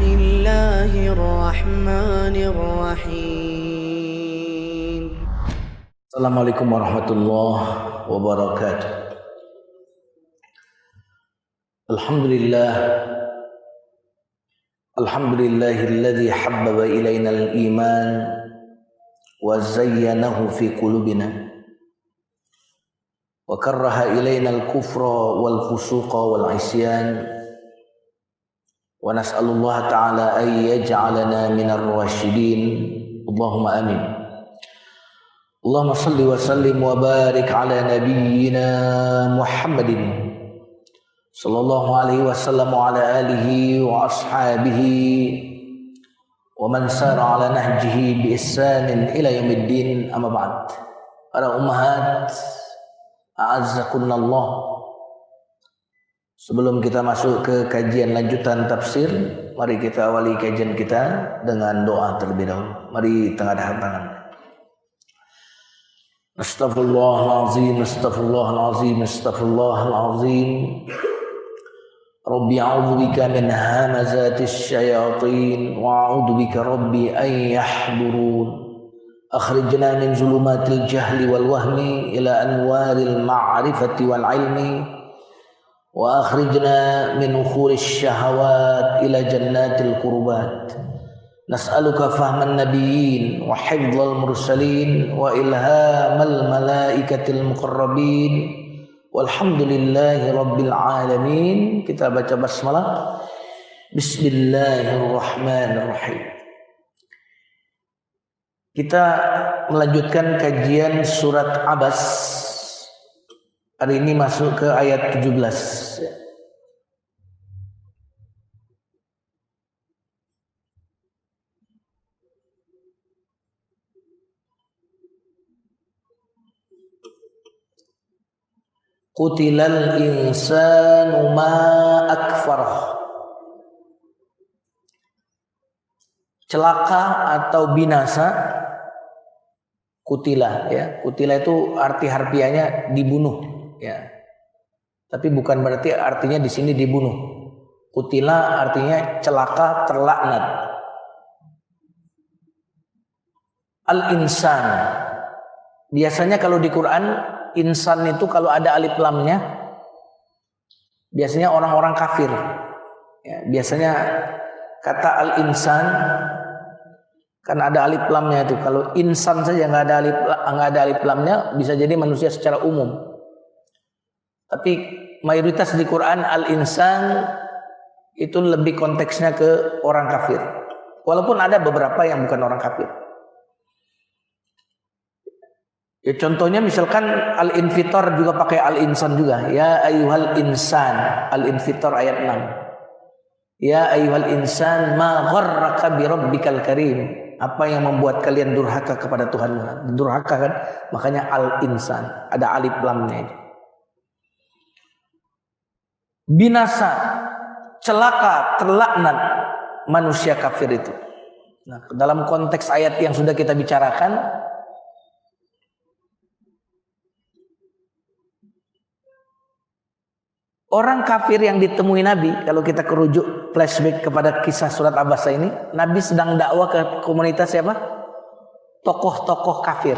الله الرحمن الرحيم. Assalamualaikum warahmatullahi wabarakatuh. Alhamdulillahilladzi habbaba ilainal iman wa zayyanahu fi qulubina wa karraha ilainal kufra wal fusuqa wal isyan wa nas'alullaha ta'ala ay yaj'alana minar rasyidin. Allahumma amin. Allahumma salli wa sallim wa barik ala nabiyyina Muhammadin sallallahu alaihi wasallam wa ala alihi wa ashabihi wa man sara ala nahjihi bi ihsanin ila yaumiddin, amma ba'd. Para ummahat a'azzakunallah, sebelum kita masuk ke kajian lanjutan tafsir, mari kita awali kajian kita dengan doa terlebih dahulu. Mari tengahkan tangan. Astaghfirullahalazim, astaghfirullahalazim, astaghfirullahalazim. Rabbi a'udzubika min hamazatis syayatin wa a'udzubika rabbi an yahdurun. Akhrijna min zulumatil jahli wal wahmi ila anwaril ma'rifati wal ilmi wa akhrijna min ukhuris syahawat ila jannatil qurbat. Nas'aluka fahman nabiyyin wa hifdzal mursalin wa ilhamal malaikatil muqarrabin. Walhamdulillahi rabbil alamin. Kita baca basmalah. Bismillahirrahmanirrahim. Kita melanjutkan kajian surat Abas. Hari ini masuk ke ayat 17. Qutilal insanu ma akfarah. Celaka atau binasa. Kutila, ya. Kutila itu arti harfiahnya dibunuh, ya. Tapi bukan berarti artinya di sini dibunuh. Kutila artinya celaka, terlaknat. Al-insan. Biasanya kalau di Quran insan itu kalau ada alif lamnya biasanya orang-orang kafir, ya, biasanya kata al-insan kan ada alif lamnya itu. Kalau insan saja nggak ada alif lamnya bisa jadi manusia secara umum. Tapi mayoritas di Quran al-insan itu lebih konteksnya ke orang kafir. Walaupun ada beberapa yang bukan orang kafir. Ya, contohnya misalkan al-infitor juga pakai al-insan juga. Ya ayyuhal insan, al-infitor ayat 6. Ya ayyuhal insan ma gharraka bi rabbikal karim. Apa yang membuat kalian durhaka kepada Tuhan? Durhaka kan? Makanya al-insan, ada alif lamnya. Binasa, celaka, terlaknat manusia kafir itu. Nah, dalam konteks ayat yang sudah kita bicarakan, orang kafir yang ditemui Nabi, kalau kita kerujuk flashback kepada kisah surat Abasa ini, Nabi sedang dakwah ke komunitas siapa? Tokoh-tokoh kafir.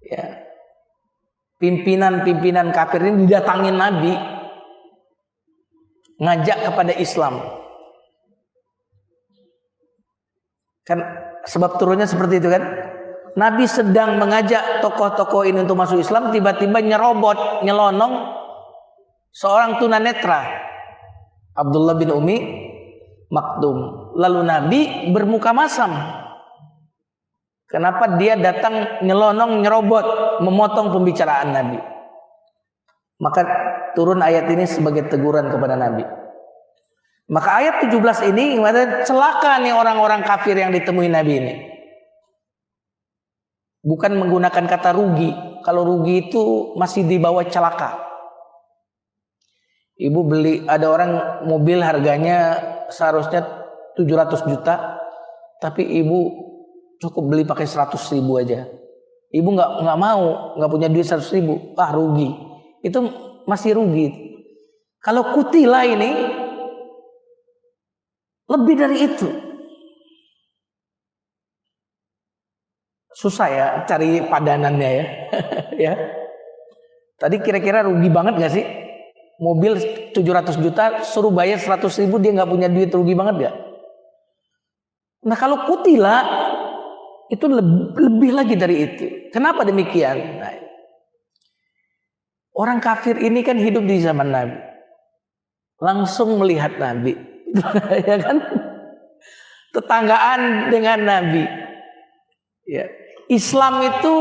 Ya. Pimpinan-pimpinan kafir ini didatangin Nabi, ngajak kepada Islam. Kan sebab turunnya seperti itu kan? Nabi sedang mengajak tokoh-tokoh ini untuk masuk Islam, tiba-tiba nyelonong seorang tunanetra, Abdullah bin Umi Maktum. Lalu Nabi bermuka masam. Kenapa dia datang nyelonong, nyerobot, memotong pembicaraan Nabi? Maka turun ayat ini sebagai teguran kepada Nabi. Maka ayat 17 ini celaka nih orang-orang kafir yang ditemui Nabi ini. Bukan menggunakan kata rugi. Kalau rugi itu masih di bawah celaka. Ibu beli, ada orang mobil harganya seharusnya 700 juta, tapi ibu cukup beli pakai 100 ribu aja. Ibu nggak mau, nggak punya duit 100 ribu, rugi. Itu masih rugi. Kalau kutila ini Lebih dari itu. Susah ya cari padanannya ya. Ya. Tadi kira-kira rugi banget gak sih? Mobil 700 juta suruh bayar 100 ribu, dia gak punya duit, rugi banget gak? Nah kalau kutila itu lebih lagi dari itu. Kenapa demikian? Nah, orang kafir ini kan hidup di zaman Nabi, langsung melihat Nabi, ya kan? Tetanggaan dengan Nabi. Ya. Islam itu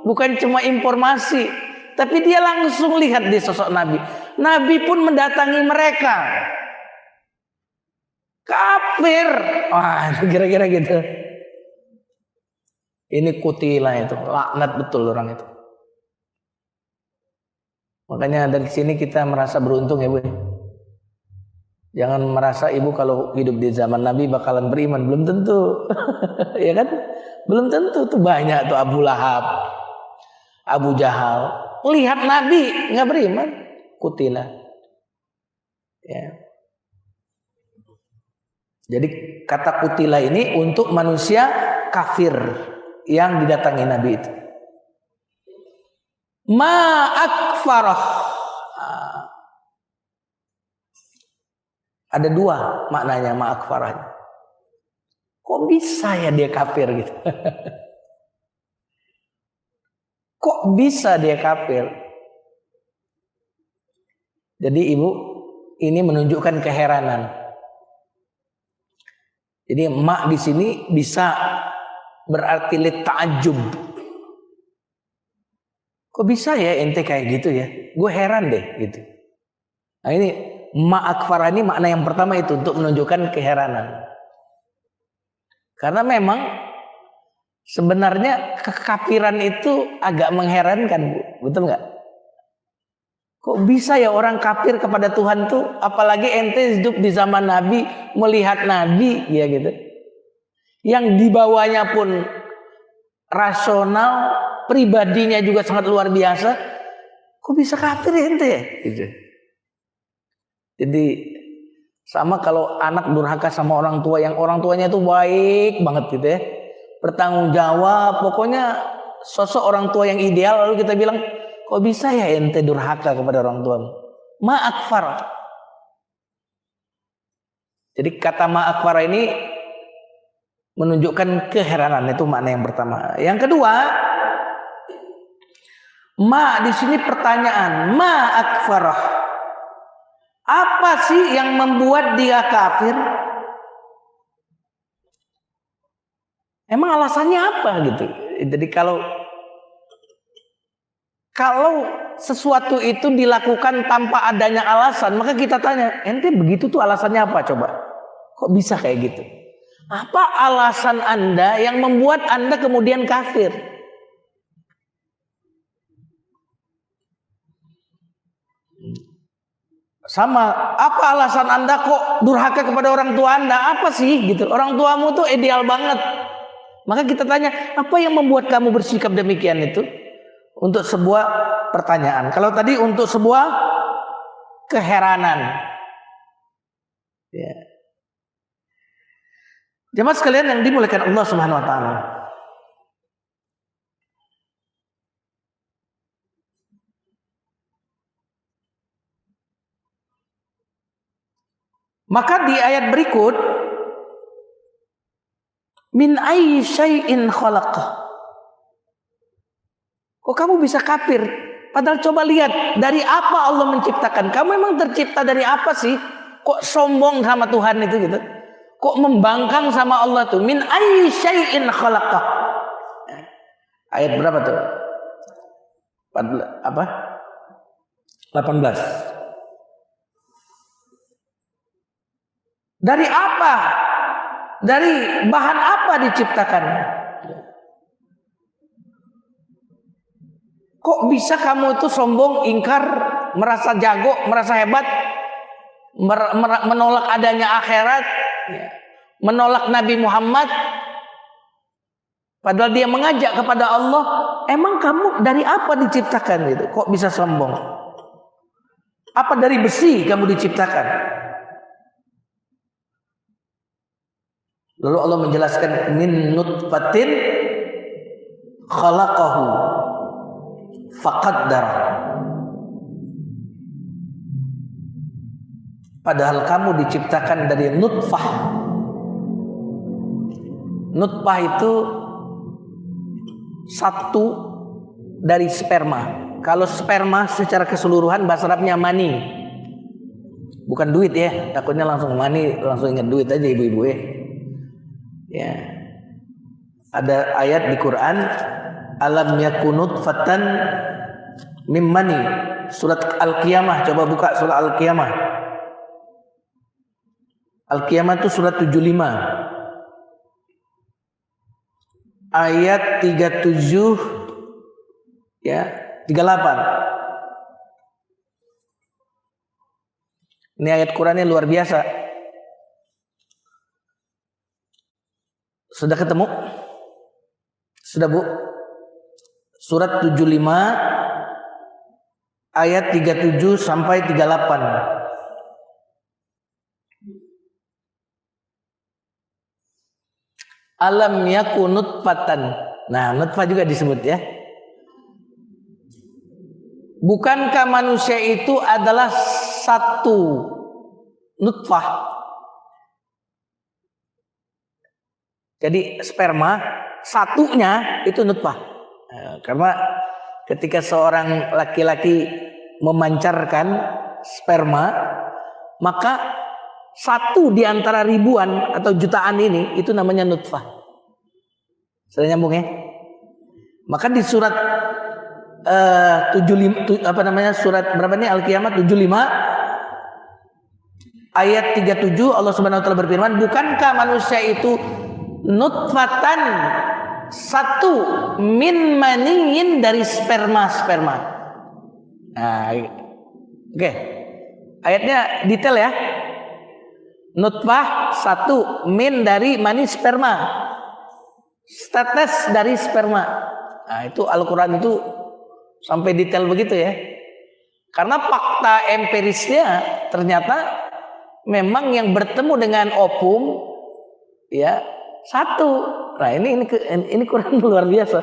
bukan cuma informasi, tapi dia langsung lihat di sosok Nabi. Nabi pun mendatangi mereka. Kafir. Wah, kira-kira gitu. Ini kutilah itu, laknat betul orang itu. Makanya dari sini kita merasa beruntung ya Bu. Jangan merasa ibu kalau hidup di zaman Nabi bakalan beriman, belum tentu. Ya kan? Belum tentu, tuh banyak tuh Abu Lahab, Abu Jahal, lihat Nabi nggak beriman, kutilah. Ya. Jadi kata kutilah ini untuk manusia kafir yang didatangi Nabi itu. Ma akfarah. Ada dua maknanya ma akfarah. Kok bisa ya dia kafir gitu? Kok bisa dia kafir? Jadi ibu, ini menunjukkan keheranan. Jadi mak di sini bisa berarti ta'ajjub. Kok bisa ya ente kayak gitu ya? Gue heran deh gitu. Nah ini ma akfar ini makna yang pertama itu untuk menunjukkan keheranan. Karena memang sebenarnya kekafiran itu agak mengherankan Bu, betul nggak? Kok bisa ya orang kafir kepada Tuhan tuh, apalagi ente hidup di zaman Nabi, melihat Nabi ya gitu. Yang dibawanya pun rasional, pribadinya juga sangat luar biasa. Kok bisa kafir ya ente ya? Gitu. Jadi sama kalau anak durhaka sama orang tua yang orang tuanya itu baik banget gitu ya, bertanggung jawab, pokoknya sosok orang tua yang ideal, lalu kita bilang kok bisa ya ente durhaka kepada orang tua? Ma akfar. Jadi kata ma akfar ini menunjukkan keheranan, itu makna yang pertama. Yang kedua, ma di sini pertanyaan, ma akfarah. Apa sih yang membuat dia kafir? Emang alasannya apa gitu? Jadi kalau sesuatu itu dilakukan tanpa adanya alasan, maka kita tanya, ente begitu tuh alasannya apa coba? Kok bisa kayak gitu? Apa alasan Anda yang membuat Anda kemudian kafir? Sama, apa alasan Anda kok durhaka kepada orang tua Anda? Apa sih gitu? Orang tuamu tuh ideal banget. Maka kita tanya, apa yang membuat kamu bersikap demikian itu? Untuk sebuah pertanyaan. Kalau tadi untuk sebuah keheranan. Ya. Jemaah sekalian yang dimuliakan Allah Subhanahu wa taala. Maka di ayat berikut, min ayyi syai'in khalaqah. Kok kamu bisa kafir? Padahal coba lihat, dari apa Allah menciptakan? Kamu memang tercipta dari apa sih? Kok sombong sama Tuhan itu gitu? Kok membangkang sama Allah tuh? Min ayyi syai'in khalaqah. Ayat berapa tuh? 18. Dari apa? Dari bahan apa diciptakan? Kok bisa kamu itu sombong, ingkar, merasa jago, merasa hebat, menolak adanya akhirat, menolak Nabi Muhammad, padahal dia mengajak kepada Allah? Emang kamu dari apa diciptakan gitu? Kok bisa sombong? Apa dari besi kamu diciptakan? Lalu Allah menjelaskan min nutfatin khalaqahu faqaddar. Padahal kamu diciptakan dari nutfah. Nutfah itu satu dari sperma. Kalau sperma secara keseluruhan bahasa Arabnya mani. Bukan duit ya, takutnya langsung mani, langsung ingat duit aja ibu-ibu ya. Ya. Ada ayat di Quran, alam yakunut fatan mim mani. Surat Al-Qiyamah, coba buka surat Al-Qiyamah. Al-Qiyamah itu surat 75. Ayat 37 ya, 38. Ini ayat Qurannya luar biasa. Sudah ketemu? Sudah Bu? Surat 75 ayat 37 sampai 38. Alam yakun nutfatan. Nah, nutfah juga disebut ya. Bukankah manusia itu adalah satu nutfah? Jadi sperma satunya itu nutfah. Karena ketika seorang laki-laki memancarkan sperma, maka satu di antara ribuan atau jutaan ini itu namanya nutfah. Sudah nyambung ya? Maka di surat 75 surat berapa nih Al-Qiyamah 75 ayat 37 Allah Subhanahu wa taala berfirman, bukankah manusia itu nutfatan satu min maniin dari sperma. Nah, oke. Ayatnya detail ya. Nutfah satu min dari mani sperma. Status dari sperma. Nah, itu Al-Quran itu sampai detail begitu ya. Karena fakta empirisnya ternyata memang yang bertemu dengan ovum ya satu. Nah ini Quran luar biasa.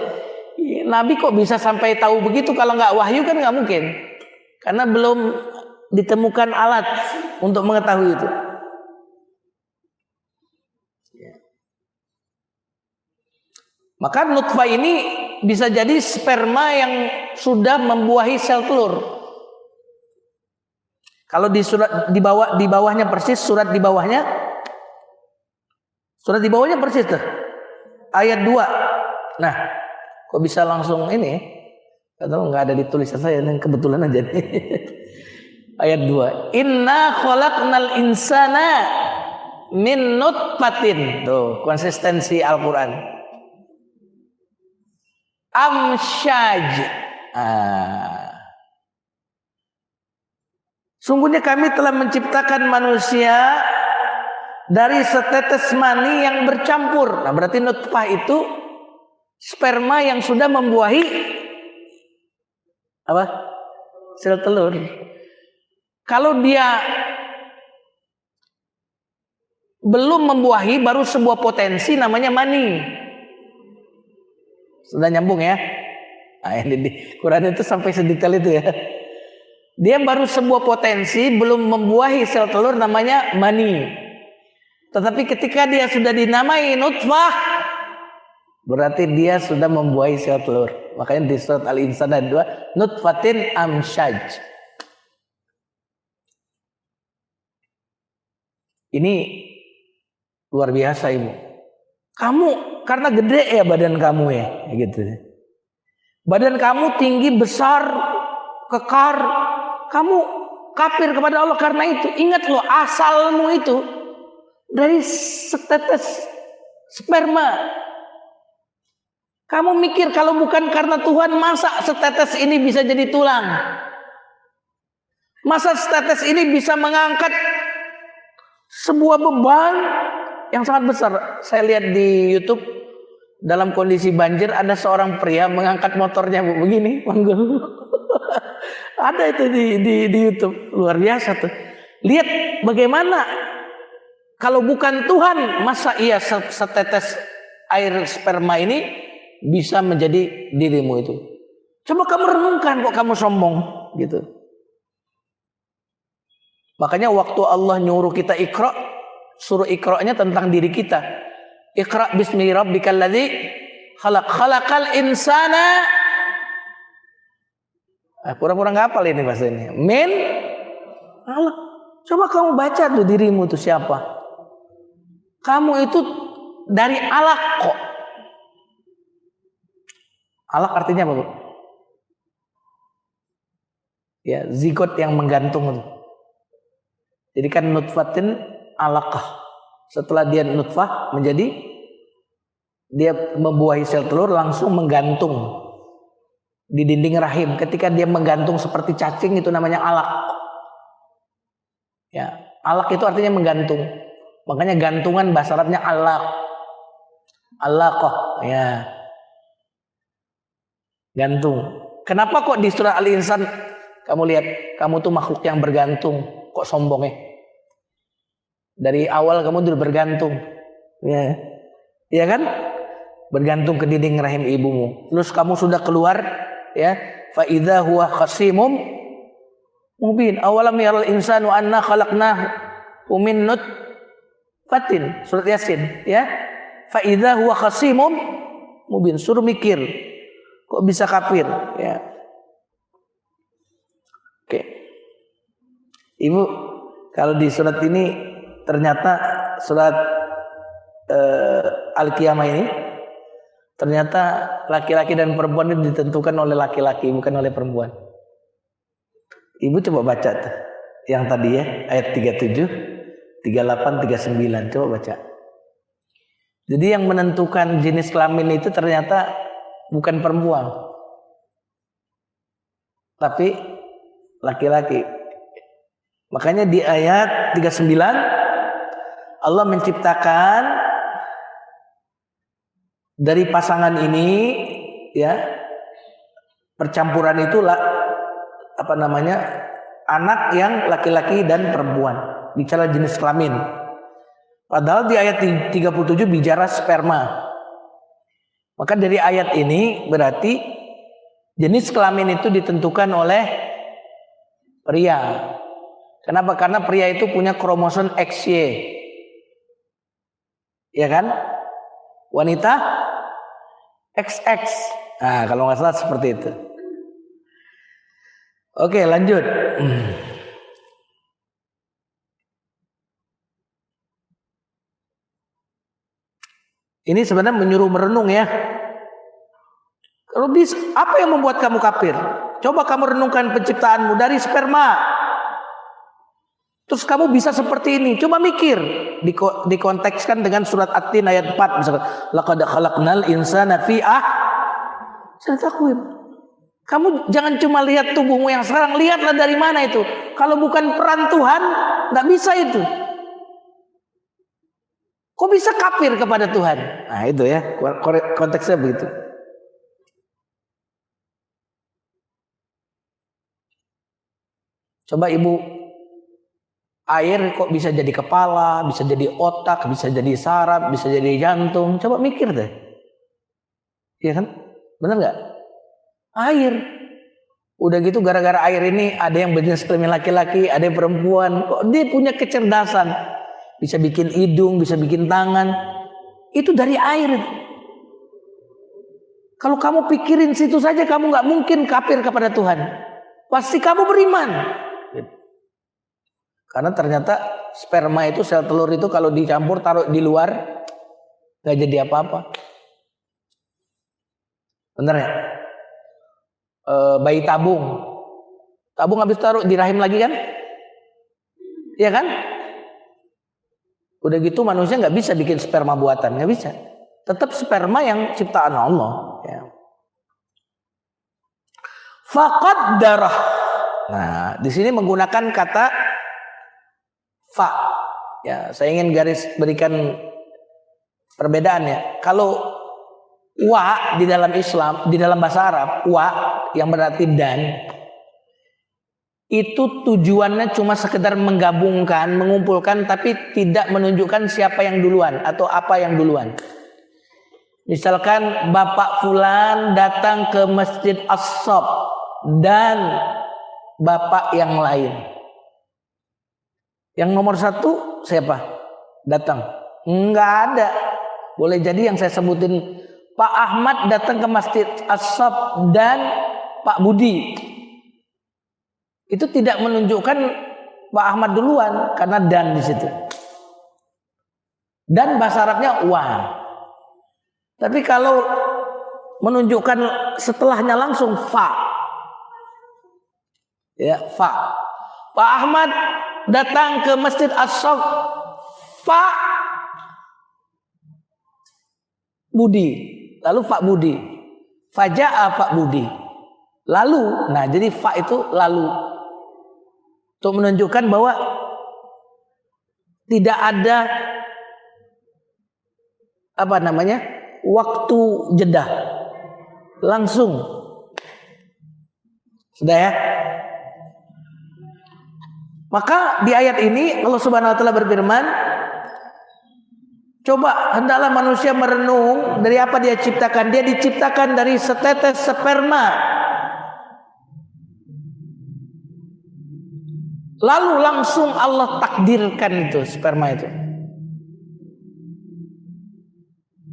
Nabi kok bisa sampai tahu begitu, kalau nggak wahyu kan nggak mungkin. Karena belum ditemukan alat untuk mengetahui itu. Maka nutfah ini bisa jadi sperma yang sudah membuahi sel telur. Kalau di surat di bawahnya persis, surat di bawahnya persis tuh. Ayat 2. Nah, kok bisa langsung ini? Atau nggak ada di tulisan saya, yang kebetulan aja nih. Ayat 2. Inna khalaqnal insana min nutfatin. Tuh, konsistensi Al-Quran. Amsyaj. Sungguhnya kami telah menciptakan manusia dari setetes mani yang bercampur. Nah, berarti nutfah itu sperma yang sudah membuahi apa? Sel telur. Kalau dia belum membuahi, baru sebuah potensi namanya mani. Sudah nyambung ya? Nah, ini di Quran itu sampai sedetail itu ya. Dia baru sebuah potensi, belum membuahi sel telur, namanya mani. Tetapi ketika dia sudah dinamai nutfah, berarti dia sudah membuahi sel telur. Makanya di surat Al-Insan ayat 2, nutfatin amsyaj. Ini luar biasa Ibu. Kamu karena gede ya badan kamu ya, gitu. Badan kamu tinggi, besar, kekar. Kamu kafir kepada Allah karena itu. Ingat loh, asalmu itu dari setetes sperma. Kamu mikir kalau bukan karena Tuhan, masa setetes ini bisa jadi tulang? Masa setetes ini bisa mengangkat sebuah beban yang sangat besar? Saya lihat di YouTube, dalam kondisi banjir ada seorang pria mengangkat motornya Bu, begini, manggul. Ada itu di YouTube, luar biasa tuh. Lihat bagaimana Kalau bukan Tuhan, masa iya setetes air sperma ini bisa menjadi dirimu itu? Coba kamu renungkan, kok kamu sombong gitu. Makanya waktu Allah nyuruh kita Iqra, suruh Iqra-nya tentang diri kita. Iqra bismi rabbikal ladzi khalaq, khalaqal insana. Pura-pura nggak hafal ini bahasa ini. Min Allah. Coba kamu baca tuh dirimu itu siapa? Kamu itu dari alaq kok. Alaq artinya apa, Bu? Ya, zigot yang menggantung. Jadi kan nutfatin alaqah. Setelah dia nutfah menjadi, dia membuahi sel telur langsung menggantung di dinding rahim. Ketika dia menggantung seperti cacing itu namanya alaq. Ya, alaq itu artinya menggantung. Makanya gantungan bahasa Arabnya alaq. Alaqah, ya. Gantung. Kenapa kok di surah Al-Insan kamu lihat kamu tuh makhluk yang bergantung? Kok sombong ya? Dari awal kamu dulu bergantung. Ya. Iya kan? Bergantung ke dinding rahim ibumu. Terus kamu sudah keluar, ya. Fa idza huwa khasimum mubin. Awalam yaral insanu anna khalaqnahu min nutfatin. Surat Yasin, ya. Fa idza huwa khasimum mubin. Suruh mikir. Kok bisa kafir, ya. Oke. Ibu, kalau di surat ini ternyata surat Al-Qiyamah ini ternyata laki-laki dan perempuan itu ditentukan oleh laki-laki, bukan oleh perempuan. Ibu coba baca tuh yang tadi ya, ayat 37, 38, 39. Coba baca. Jadi yang menentukan jenis kelamin itu ternyata bukan perempuan, tapi laki-laki. Makanya di ayat 39 Allah menciptakan dari pasangan ini, ya, percampuran itu anak yang laki-laki dan perempuan, bicara jenis kelamin. Padahal di ayat 37 bicara sperma. Maka dari ayat ini berarti jenis kelamin itu ditentukan oleh pria. Kenapa? Karena pria itu punya kromosom XY. Ya kan? Wanita XX. Nah, kalau nggak salah seperti itu. Oke, lanjut. Ini sebenarnya menyuruh merenung ya. Kalau bisa, apa yang membuat kamu kafir? Coba kamu renungkan penciptaanmu dari sperma. Terus kamu bisa seperti ini. Coba mikir. Dikontekskan dengan surat At-Tin ayat 4 misalkan. Laqad khalaqnal insana fi ahsani taqwim. Kamu jangan cuma lihat tubuhmu yang sekarang, lihatlah dari mana itu. Kalau bukan peran Tuhan, nggak bisa itu. Kok bisa kafir kepada Tuhan? Nah itu ya, konteksnya begitu. Coba ibu, air kok bisa jadi kepala, bisa jadi otak, bisa jadi saraf, bisa jadi jantung. Coba mikir deh. Iya kan? Bener nggak? Air. Udah gitu gara-gara air ini ada yang berjenis kelamin laki-laki, ada yang perempuan. Kok dia punya kecerdasan? Bisa bikin hidung, bisa bikin tangan. Itu dari air. Kalau kamu pikirin situ saja, kamu nggak mungkin kafir kepada Tuhan. Pasti kamu beriman. Karena ternyata sperma itu, sel telur itu kalau dicampur taruh di luar nggak jadi apa-apa. Bener ya? Bayi tabung habis taruh di rahim lagi kan? Iya kan? Udah gitu manusia nggak bisa bikin sperma buatan, nggak bisa. Tetap sperma yang ciptaan Allah. Ya. Faqaddarah. Nah, di sini menggunakan kata fa. Ya, saya ingin garis berikan perbedaannya. Kalau wa di dalam Islam, di dalam bahasa Arab, wa yang berarti dan, itu tujuannya cuma sekedar menggabungkan, mengumpulkan, tapi tidak menunjukkan siapa yang duluan atau apa yang duluan. Misalkan Bapak Fulan datang ke Masjid As-Shaf dan Bapak yang lain. Yang nomor 1 siapa? Datang? Enggak ada. Boleh jadi yang saya sebutin, Pak Ahmad datang ke Masjid As-Shaf dan Pak Budi. Itu tidak menunjukkan Pak Ahmad duluan karena dan di situ. Dan bahasa Arabnya wa. Tapi kalau menunjukkan setelahnya langsung fa. Ya, fa. Pak Ahmad datang ke Masjid As-Shaf fa Budi. Lalu Pak Budi. Faja'a Pak Budi. Lalu, nah jadi fa itu lalu. Untuk menunjukkan bahwa tidak ada waktu jeda, langsung. Sudah ya? Maka di ayat ini Allah Subhanahu wa taala berfirman, coba hendaklah manusia merenung dari apa dia ciptakan. Dia diciptakan dari setetes sperma. Lalu langsung Allah takdirkan itu sperma itu.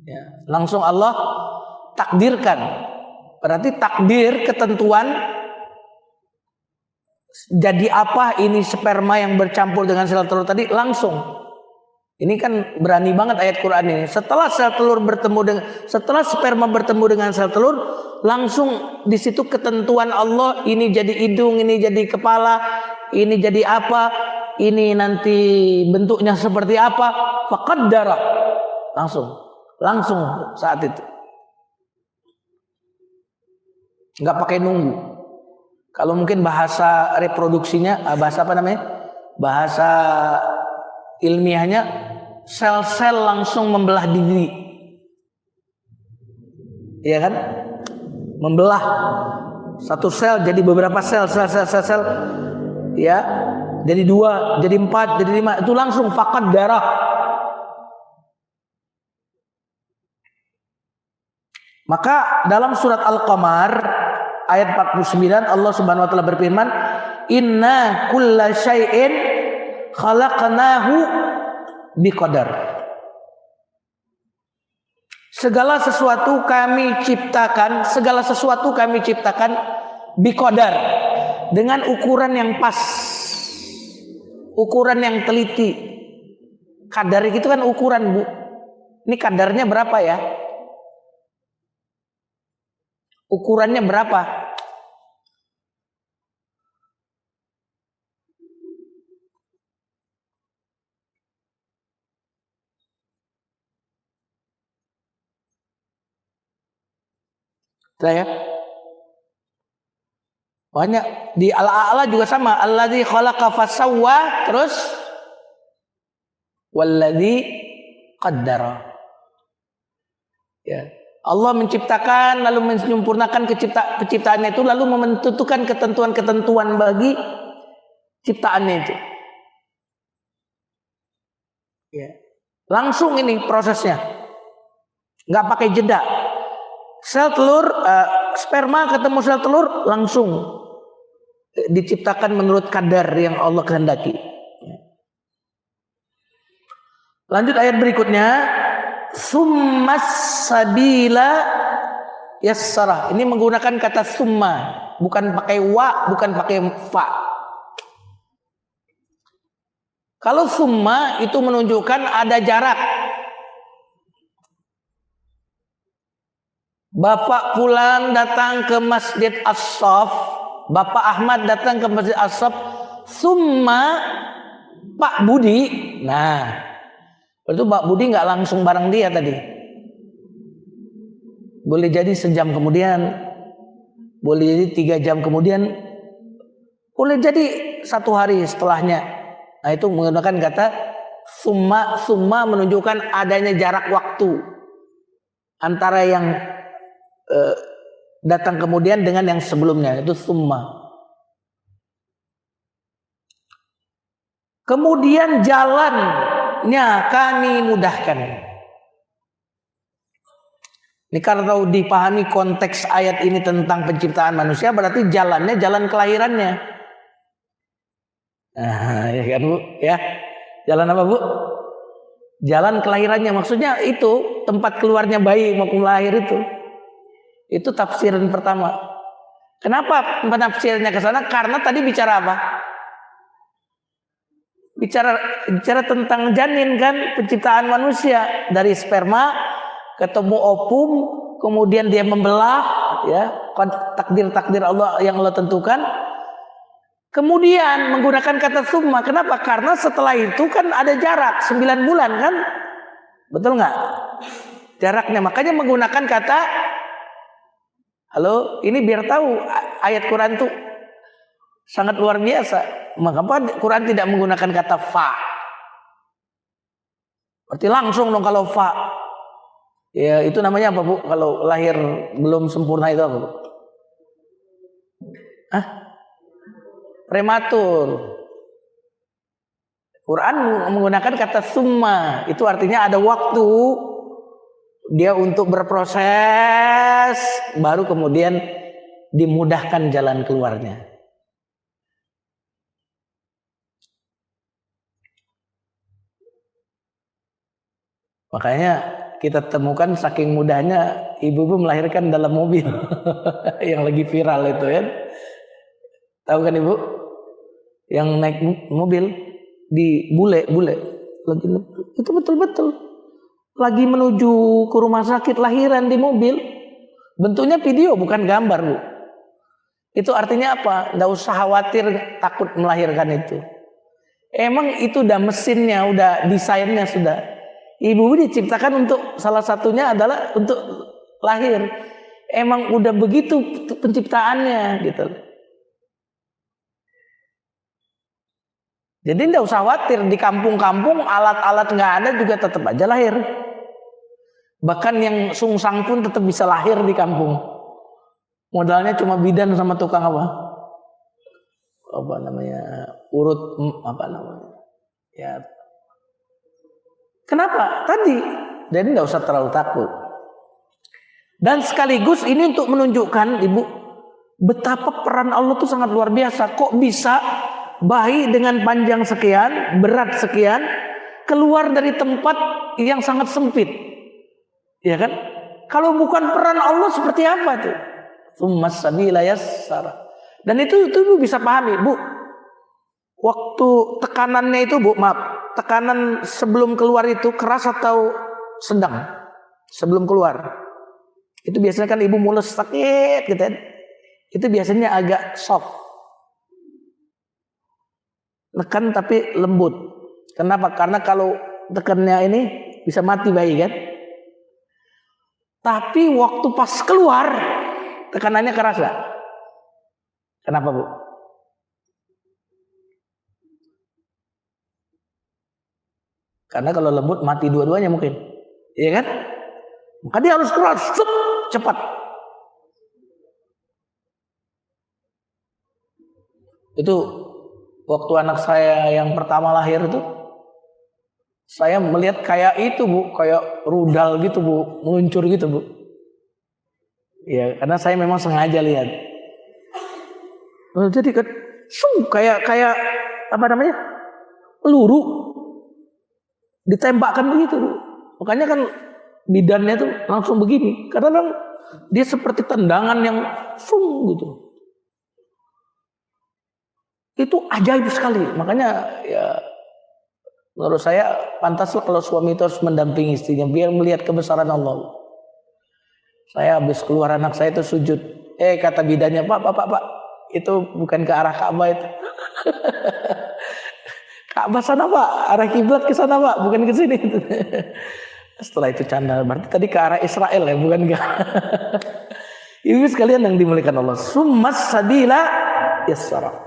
Ya, langsung Allah takdirkan. Berarti takdir, ketentuan jadi apa ini sperma yang bercampur dengan sel telur tadi langsung. Ini kan berani banget ayat Quran ini. Setelah sperma bertemu dengan sel telur, langsung di situ ketentuan Allah, ini jadi hidung, ini jadi kepala, ini jadi apa, ini nanti bentuknya seperti apa, faqaddara. Langsung saat itu. Enggak pakai nunggu. Kalau mungkin bahasa reproduksinya, bahasa apa namanya? Bahasa ilmiahnya, sel-sel langsung membelah diri. Iya kan? Membelah satu sel jadi beberapa sel. Ya, jadi 2, jadi 4, jadi 5. Itu langsung faqad darah. Maka dalam surat Al-Qamar ayat 49 Allah Subhanahu wa taala berfirman, "Inna kulla syai'in khalaqnahu biqadar." Segala sesuatu kami ciptakan biqadar, dengan ukuran yang pas, ukuran yang teliti. Kadar itu kan ukuran, Bu. Ini kadarnya berapa ya? Ukurannya berapa? Saya banyak di Al-A'la juga sama, alladzi khalaqa fasawwa, terus walladzi qaddara. Ya, Allah menciptakan lalu menyempurnakan keciptaannya itu, lalu menentukan ketentuan-ketentuan bagi ciptaannya itu. Ya, langsung ini prosesnya, nggak pakai jeda. Sel telur, sperma ketemu sel telur, langsung diciptakan menurut kadar yang Allah kehendaki. Lanjut ayat berikutnya, summas sabila yassara. Ini menggunakan kata summa, bukan pakai wa, bukan pakai fa. Kalau summa itu menunjukkan ada jarak. Bapak Fulan datang ke Masjid As-Shaf, Bapak Ahmad datang ke Masjid As-Shaf, summa Pak Budi. Nah, itu Pak Budi nggak langsung bareng dia tadi. Boleh jadi sejam kemudian, boleh jadi 3 jam kemudian, boleh jadi 1 hari setelahnya. Nah, itu menggunakan kata summa menunjukkan adanya jarak waktu antara yang datang kemudian dengan yang sebelumnya, itu summa. Kemudian jalannya kami mudahkan. Ini kalau dipahami konteks ayat ini tentang penciptaan manusia, berarti jalannya jalan kelahirannya. Nah, ya kan Bu? Ya, jalan apa Bu? Jalan kelahirannya, maksudnya itu tempat keluarnya bayi mau lahir itu. Itu tafsiran pertama. Kenapa penafsirannya ke sana? Karena tadi bicara apa? Bicara tentang janin kan, penciptaan manusia dari sperma ketemu opum, kemudian dia membelah, ya, takdir Allah yang Allah tentukan. Kemudian menggunakan kata summa. Kenapa? Karena setelah itu kan ada jarak 9 bulan kan, betul nggak? Jaraknya, makanya menggunakan kata. Halo, ini biar tahu ayat Quran tuh sangat luar biasa. Mengapa Quran tidak menggunakan kata fa? Berarti langsung dong kalau fa. Ya itu namanya apa Bu? Kalau lahir belum sempurna itu apa Bu? Hah? Prematur. Quran menggunakan kata summa. Itu artinya ada waktu dia untuk berproses, baru kemudian dimudahkan jalan keluarnya. Makanya kita temukan saking mudahnya ibu-ibu melahirkan dalam mobil yang lagi viral itu ya. Tahu kan Ibu? Yang naik mobil di bule lagi itu betul-betul lagi menuju ke rumah sakit lahiran di mobil. Bentuknya video bukan gambar Bu. Itu artinya apa? Nggak usah khawatir takut melahirkan itu. Emang itu udah mesinnya, udah desainnya sudah. Ibu diciptakan untuk salah satunya adalah untuk lahir. Emang udah begitu penciptaannya gitu. Jadi tidak usah khawatir, di kampung-kampung alat-alat nggak ada juga tetap aja lahir. Bahkan yang sungsang pun tetap bisa lahir di kampung. Modalnya cuma bidan sama tukang apa namanya urut apa namanya ya. Kenapa? Tadi jadi tidak usah terlalu takut. Dan sekaligus ini untuk menunjukkan Ibu betapa peran Allah itu sangat luar biasa. Kok bisa bayi dengan panjang sekian, berat sekian, keluar dari tempat yang sangat sempit, ya kan? Kalau bukan peran Allah seperti apa tuh? Tsummas sabila yassara. Dan itu Ibu bisa pahami, Bu. Waktu tekanannya itu, Bu, maaf, tekanan sebelum keluar itu keras atau sedang? Sebelum keluar, itu biasanya kan Ibu mulus sakit, gitu kan? Itu biasanya agak soft. Tekan tapi lembut. Kenapa? Karena kalau tekannya ini bisa mati bayi kan. Tapi waktu pas keluar tekanannya keras gak? Kenapa Bu? Karena kalau lembut mati dua-duanya mungkin, iya kan? Maka dia harus keluar cepat. Itu waktu anak saya yang pertama lahir itu, saya melihat kayak itu Bu, kayak rudal gitu Bu, meluncur gitu Bu. Ya, karena saya memang sengaja lihat. Jadi kan, kayak apa namanya, peluru ditembakkan begitu Bu. Makanya kan bidannya tuh langsung begini, karena kan dia seperti tendangan yang gitu. Itu ajaib sekali. Makanya ya menurut saya pantaslah kalau suami itu harus mendampingi istrinya biar melihat kebesaran Allah. Saya habis keluar anak saya itu sujud. Kata bidannya, Pak, itu bukan ke arah Ka'bah itu. Ka'bah sana Pak, arah kiblat ke sana Pak, bukan ke sini. Setelah itu canda, berarti tadi ke arah Israel ya, bukan ke. Ibu sekalian yang dimuliakan Allah. Tsummas sabila yassara.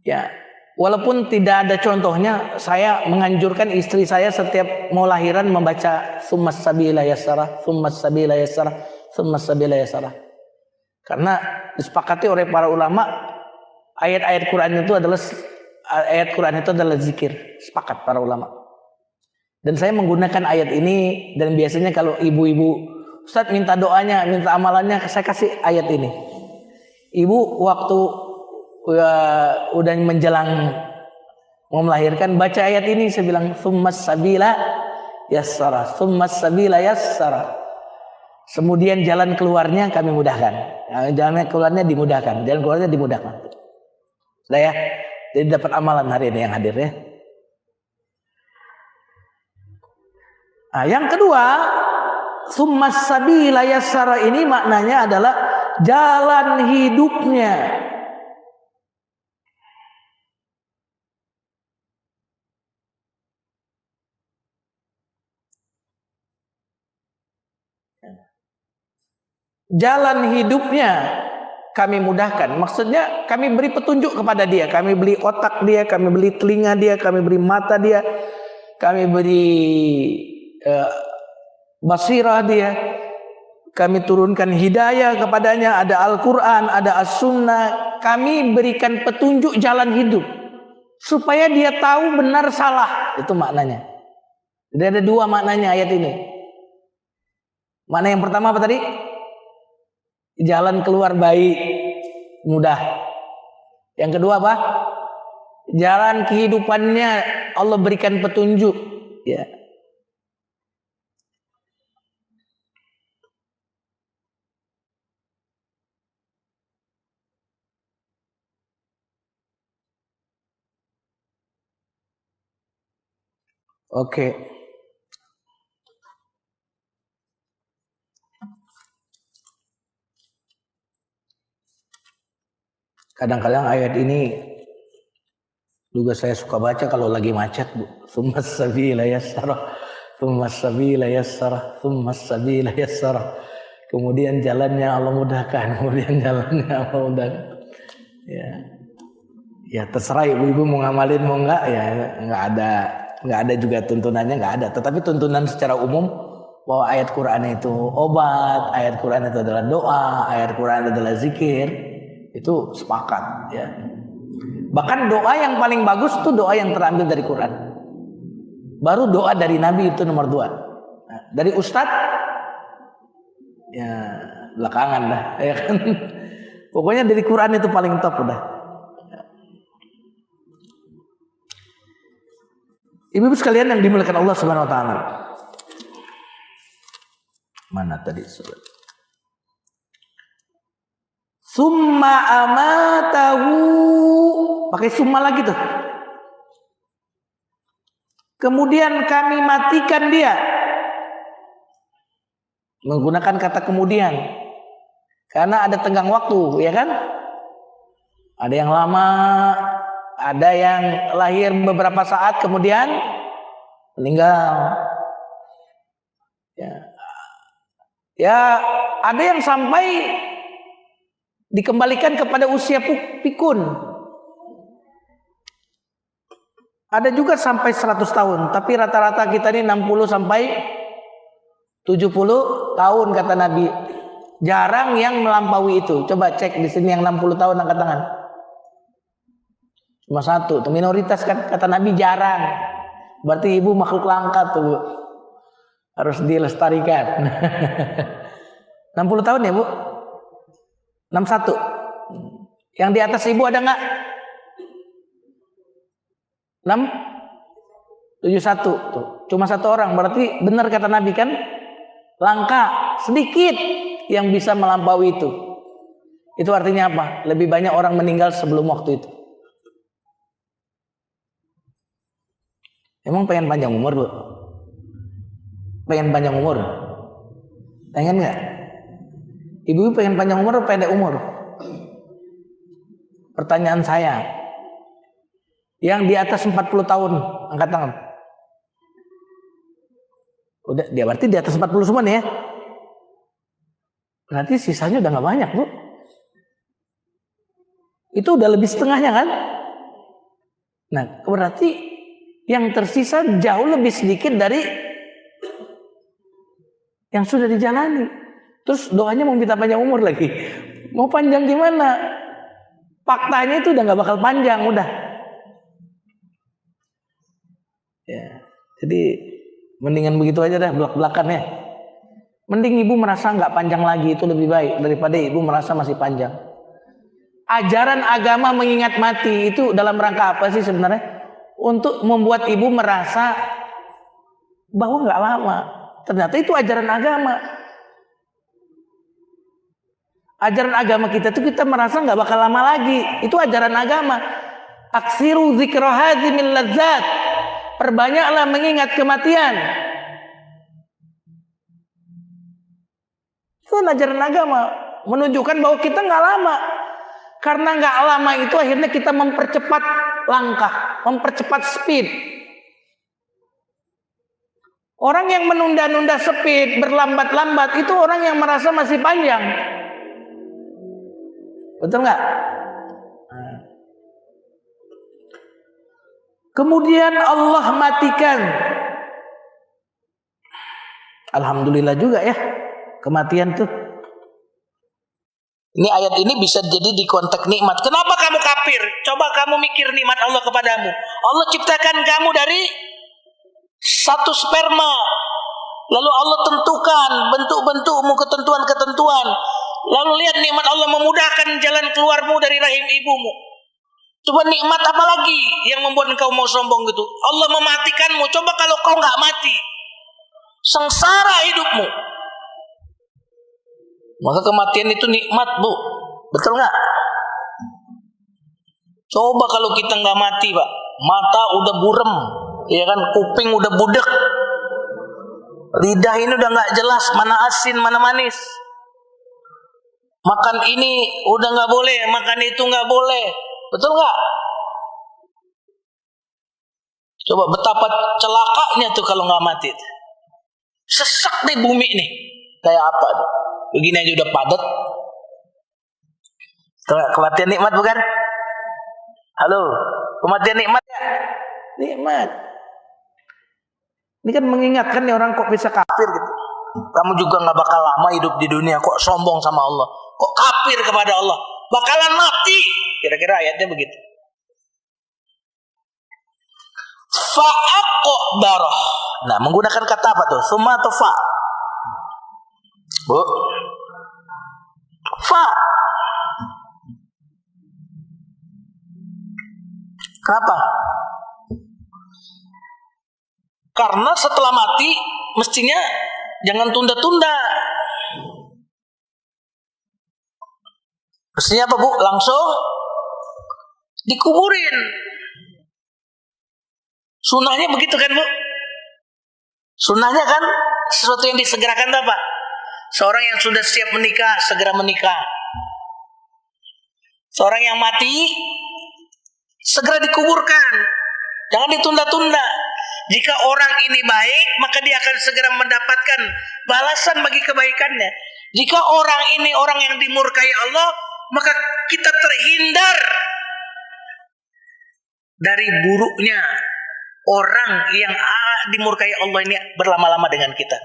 Ya, walaupun tidak ada contohnya, saya menganjurkan istri saya setiap mau lahiran membaca tsummas sabila yassara, tsummas sabila yassara, tsummas sabila yassara. Karena disepakati oleh para ulama, ayat-ayat Quran itu adalah ayat Quran itu adalah zikir. Sepakat para ulama. Dan saya menggunakan ayat ini, dan biasanya kalau ibu-ibu, Ustadz minta doanya, minta amalannya, saya kasih ayat ini. Ibu waktu udah menjelang mau melahirkan, baca ayat ini, saya bilang tsummas sabila yassara, tsummas sabila yassara. Kemudian jalan keluarnya kami mudahkan. Jalan keluarnya dimudahkan, jalan keluarnya dimudahkan. Sudah ya? Jadi dapat amalan hari ini yang hadir ya. Nah, yang kedua, tsummas sabila yassara ini maknanya adalah jalan hidupnya. Jalan hidupnya kami mudahkan. Maksudnya kami beri petunjuk kepada dia. Kami beri otak dia, kami beri telinga dia, kami beri mata dia, kami beri basirah dia. Kami turunkan hidayah kepadanya. Ada Al-Quran, ada As-Sunnah. Kami berikan petunjuk jalan hidup supaya dia tahu benar salah. Itu maknanya. Jadi ada dua maknanya ayat ini. Makna yang pertama apa tadi? Jalan keluar baik, mudah. Yang kedua apa? Jalan kehidupannya Allah berikan petunjuk. Ya. Oke. Kadang-kadang ayat ini juga saya suka baca kalau lagi macet, Bu. Tsummas sabila yassara, tsummas sabila yassara, tsummas sabila yassara. Kemudian jalannya Allah mudahkan, kemudian jalannya Allah mudahkan. Ya. Ya terserah ibu-ibu mau ngamalin mau enggak, ya enggak ada juga tuntunannya, enggak ada. Tetapi tuntunan secara umum bahwa ayat Quran itu obat, ayat Quran itu adalah doa, ayat Quran adalah zikir. Itu sepakat ya. Bahkan doa yang paling bagus itu doa yang terambil dari Quran. Baru doa dari Nabi itu nomor 2. Nah, dari Ustadz ya belakangan dah ya kan. Pokoknya dari Quran itu paling top udah. Ibu-ibu sekalian yang dimuliakan Allah Subhanahu wa taala. Mana tadi surat? Summa amatahu, pakai summa lagi tuh. Kemudian kami matikan dia. Menggunakan kata kemudian. Karena ada tenggang waktu, ya kan? Ada yang lama, ada yang lahir beberapa saat kemudian meninggal. Ya, ada yang sampai dikembalikan kepada usia pikun. Ada juga sampai 100 tahun, tapi rata-rata kita ini 60 sampai 70 tahun kata Nabi. Jarang yang melampaui itu. Coba cek di sini yang 60 tahun angkat tangan. Cuma satu, itu minoritas kan kata Nabi jarang. Berarti ibu makhluk langka tuh, Bu. Harus dilestarikan. 60 tahun ya, Bu? 61. Yang di atas ibu ada nggak? 71 tuh. Cuma satu orang. Berarti benar kata Nabi kan? Langka, sedikit yang bisa melampaui itu. Itu artinya apa? Lebih banyak orang meninggal sebelum waktu itu. Emang pengen panjang umur, Bu? Pengen panjang umur? Pengen nggak? Ibu pengen panjang umur atau pendek umur? Pertanyaan saya. Yang di atas 40 tahun, angkat tangan. Udah, dia berarti di atas 40 semua nih ya. Berarti sisanya udah gak banyak, Bu. Itu udah lebih setengahnya kan? Nah, berarti yang tersisa jauh lebih sedikit dari yang sudah dijalani. Terus doanya mau minta panjang umur lagi. Mau panjang gimana? Faktanya itu udah gak bakal panjang, udah. Ya. Jadi mendingan begitu aja dah, belak-belakan ya. Mending ibu merasa nggak panjang lagi, itu lebih baik daripada ibu merasa masih panjang. Ajaran agama mengingat mati itu dalam rangka apa sih sebenarnya? Untuk membuat ibu merasa bahwa nggak lama. Ternyata itu ajaran agama. Ajaran agama kita itu kita merasa nggak bakal lama lagi. Itu ajaran agama. Aksiru zikra hadhimil ladzat. Perbanyaklah mengingat kematian. Itu ajaran agama menunjukkan bahwa kita nggak lama. Karena nggak lama itu akhirnya kita mempercepat langkah, mempercepat speed. Orang yang menunda-nunda speed, berlambat-lambat itu orang yang merasa masih panjang. Betul nggak? Kemudian Allah matikan. Alhamdulillah juga ya kematian tuh. Ini ayat ini bisa jadi di konteks nikmat. Kenapa kamu kafir? Coba kamu mikir nikmat Allah kepadamu. Allah ciptakan kamu dari satu sperma. Lalu Allah tentukan bentuk-bentukmu, ketentuan-ketentuan. Lalu lihat nikmat Allah memudahkan jalan keluarmu dari rahim ibumu. Coba nikmat apa lagi yang membuat engkau mau sombong gitu? Allah mematikanmu. Coba kalau kau nggak mati, sengsara hidupmu. Maka kematian itu nikmat, Bu. Betul nggak? Coba kalau kita nggak mati, Pak. Mata udah burem, ya kan? Kuping udah budek, lidah ini udah nggak jelas mana asin mana manis. Makan ini udah nggak boleh, makan itu nggak boleh. Betul nggak? Coba betapa celakanya tuh kalau nggak mati. Sesak nih bumi nih. Kayak apa tuh? Begini aja udah padat. Kematian nikmat bukan? Halo, kematian nikmat ya? Nikmat. Ini kan mengingatkan nih orang kok bisa kafir gitu. Kamu juga nggak bakal lama hidup di dunia, kok sombong sama Allah, kok kafir kepada Allah, bakalan mati. Kira-kira ayatnya begitu. Fa'aqbarah. Nah, menggunakan kata apa tuh? Summa atau fa? Bu. Fa. Kenapa? Karena setelah mati mestinya jangan tunda-tunda. Mestinya apa, Bu? Langsung dikuburin. Sunnahnya begitu kan, Bu? Sunnahnya kan sesuatu yang disegerakan apa? Seorang yang sudah siap menikah, segera menikah. Seorang yang mati, segera dikuburkan. Jangan ditunda-tunda. Jika orang ini baik, maka dia akan segera mendapatkan balasan bagi kebaikannya. Jika orang ini orang yang dimurkai Allah, maka kita terhindar dari buruknya orang yang dimurkai Allah ini berlama-lama dengan kita.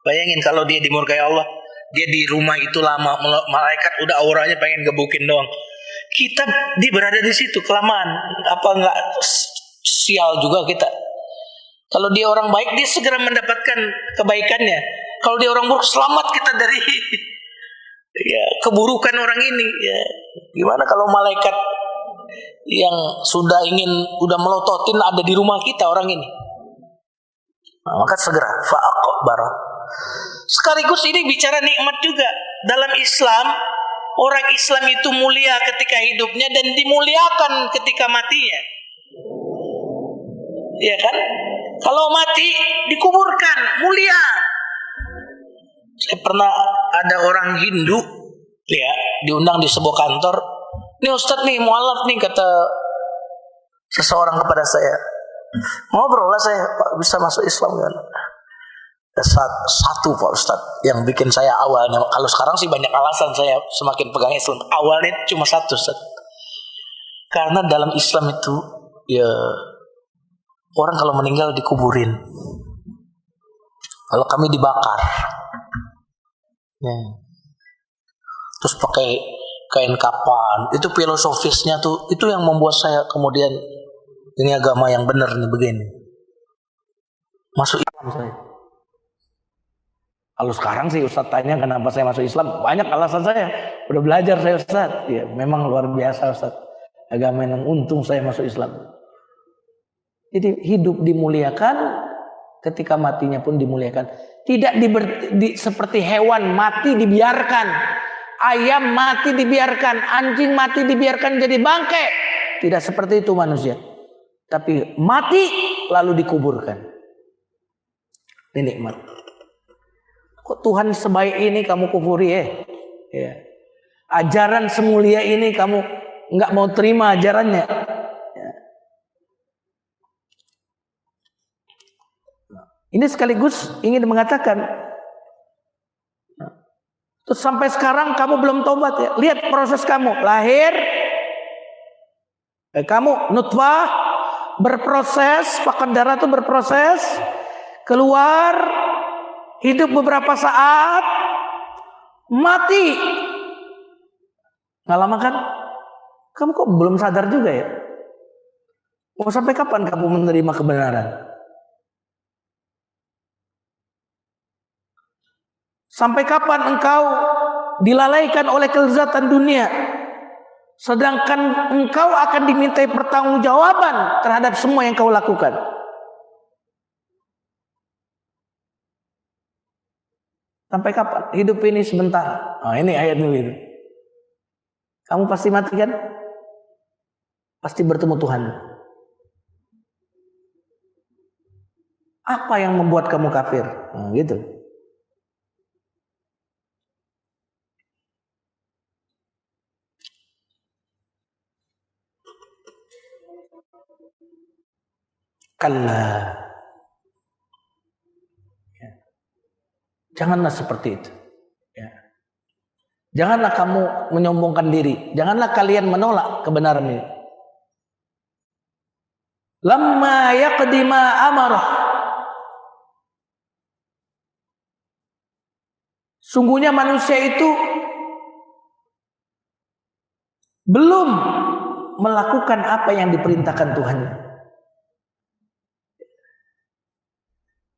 Bayangin kalau dia dimurkai Allah, dia di rumah itu lama, malaikat udah auranya pengen gebukin doang. Dia berada di situ kelamaan, apa enggak sial juga kita. Kalau dia orang baik, dia segera mendapatkan kebaikannya. Kalau dia orang buruk, selamat kita dari keburukan orang ini. Ya. Gimana kalau malaikat yang udah melototin ada di rumah kita orang ini? Nah, maka segera fa'aqbarah. Sekaligus ini bicara nikmat juga. Dalam Islam, orang Islam itu mulia ketika hidupnya dan dimuliakan ketika matinya. Ya kan? Kalau mati dikuburkan, mulia. Saya pernah ada orang Hindu ya, diundang di sebuah kantor. Ini Ustadz nih, mualaf nih, kata seseorang kepada saya. Ngobrol lah saya, Pak, bisa masuk Islam kan? Satu Pak Ustadz yang bikin saya awalnya, kalau sekarang sih banyak alasan saya semakin pegang Islam. Awalnya cuma satu, Ustadz. Karena dalam Islam itu ya orang kalau meninggal dikuburin. Kalau kami dibakar. Ya. Terus pakai kain kapan. Itu filosofisnya tuh, itu yang membuat saya kemudian ini agama yang benar nih begini. masuk Islam saya. Kalau sekarang sih Ustadz tanya kenapa saya masuk Islam, banyak alasan saya. Udah belajar saya Ustadz. Ya, memang luar biasa Ustadz. Agama yang untung saya masuk Islam. Jadi hidup dimuliakan, ketika matinya pun dimuliakan. Tidak seperti hewan mati dibiarkan. Ayam mati dibiarkan, anjing mati dibiarkan jadi bangkai. Tidak seperti itu manusia. Tapi mati lalu dikuburkan. Ini nikmat. Kok Tuhan sebaik ini kamu kufuri ya. Ajaran semulia ini kamu nggak mau terima ajarannya. Ya. Ini sekaligus ingin mengatakan, terus sampai sekarang kamu belum tobat ya. Lihat proses kamu, lahir, kamu nutfah berproses, pakan darah itu berproses, keluar. Hidup beberapa saat, mati. Nggak lama kan? Kamu kok belum sadar juga ya? Mau sampai kapan kamu menerima kebenaran? Sampai kapan engkau dilalaikan oleh kelezatan dunia? Sedangkan engkau akan dimintai pertanggungjawaban terhadap semua yang kau lakukan. Sampai kapan? Hidup ini sebentar. Nah, ini ayat dulu itu. Kamu pasti mati kan? Pasti bertemu Tuhan. Apa yang membuat kamu kafir? Nah, gitu. Kalla. Janganlah seperti itu. Ya. Janganlah kamu menyombongkan diri. Janganlah kalian menolak kebenaran ini. Lamma yaqdima amarah. Sungguhnya manusia itu belum melakukan apa yang diperintahkan Tuhan.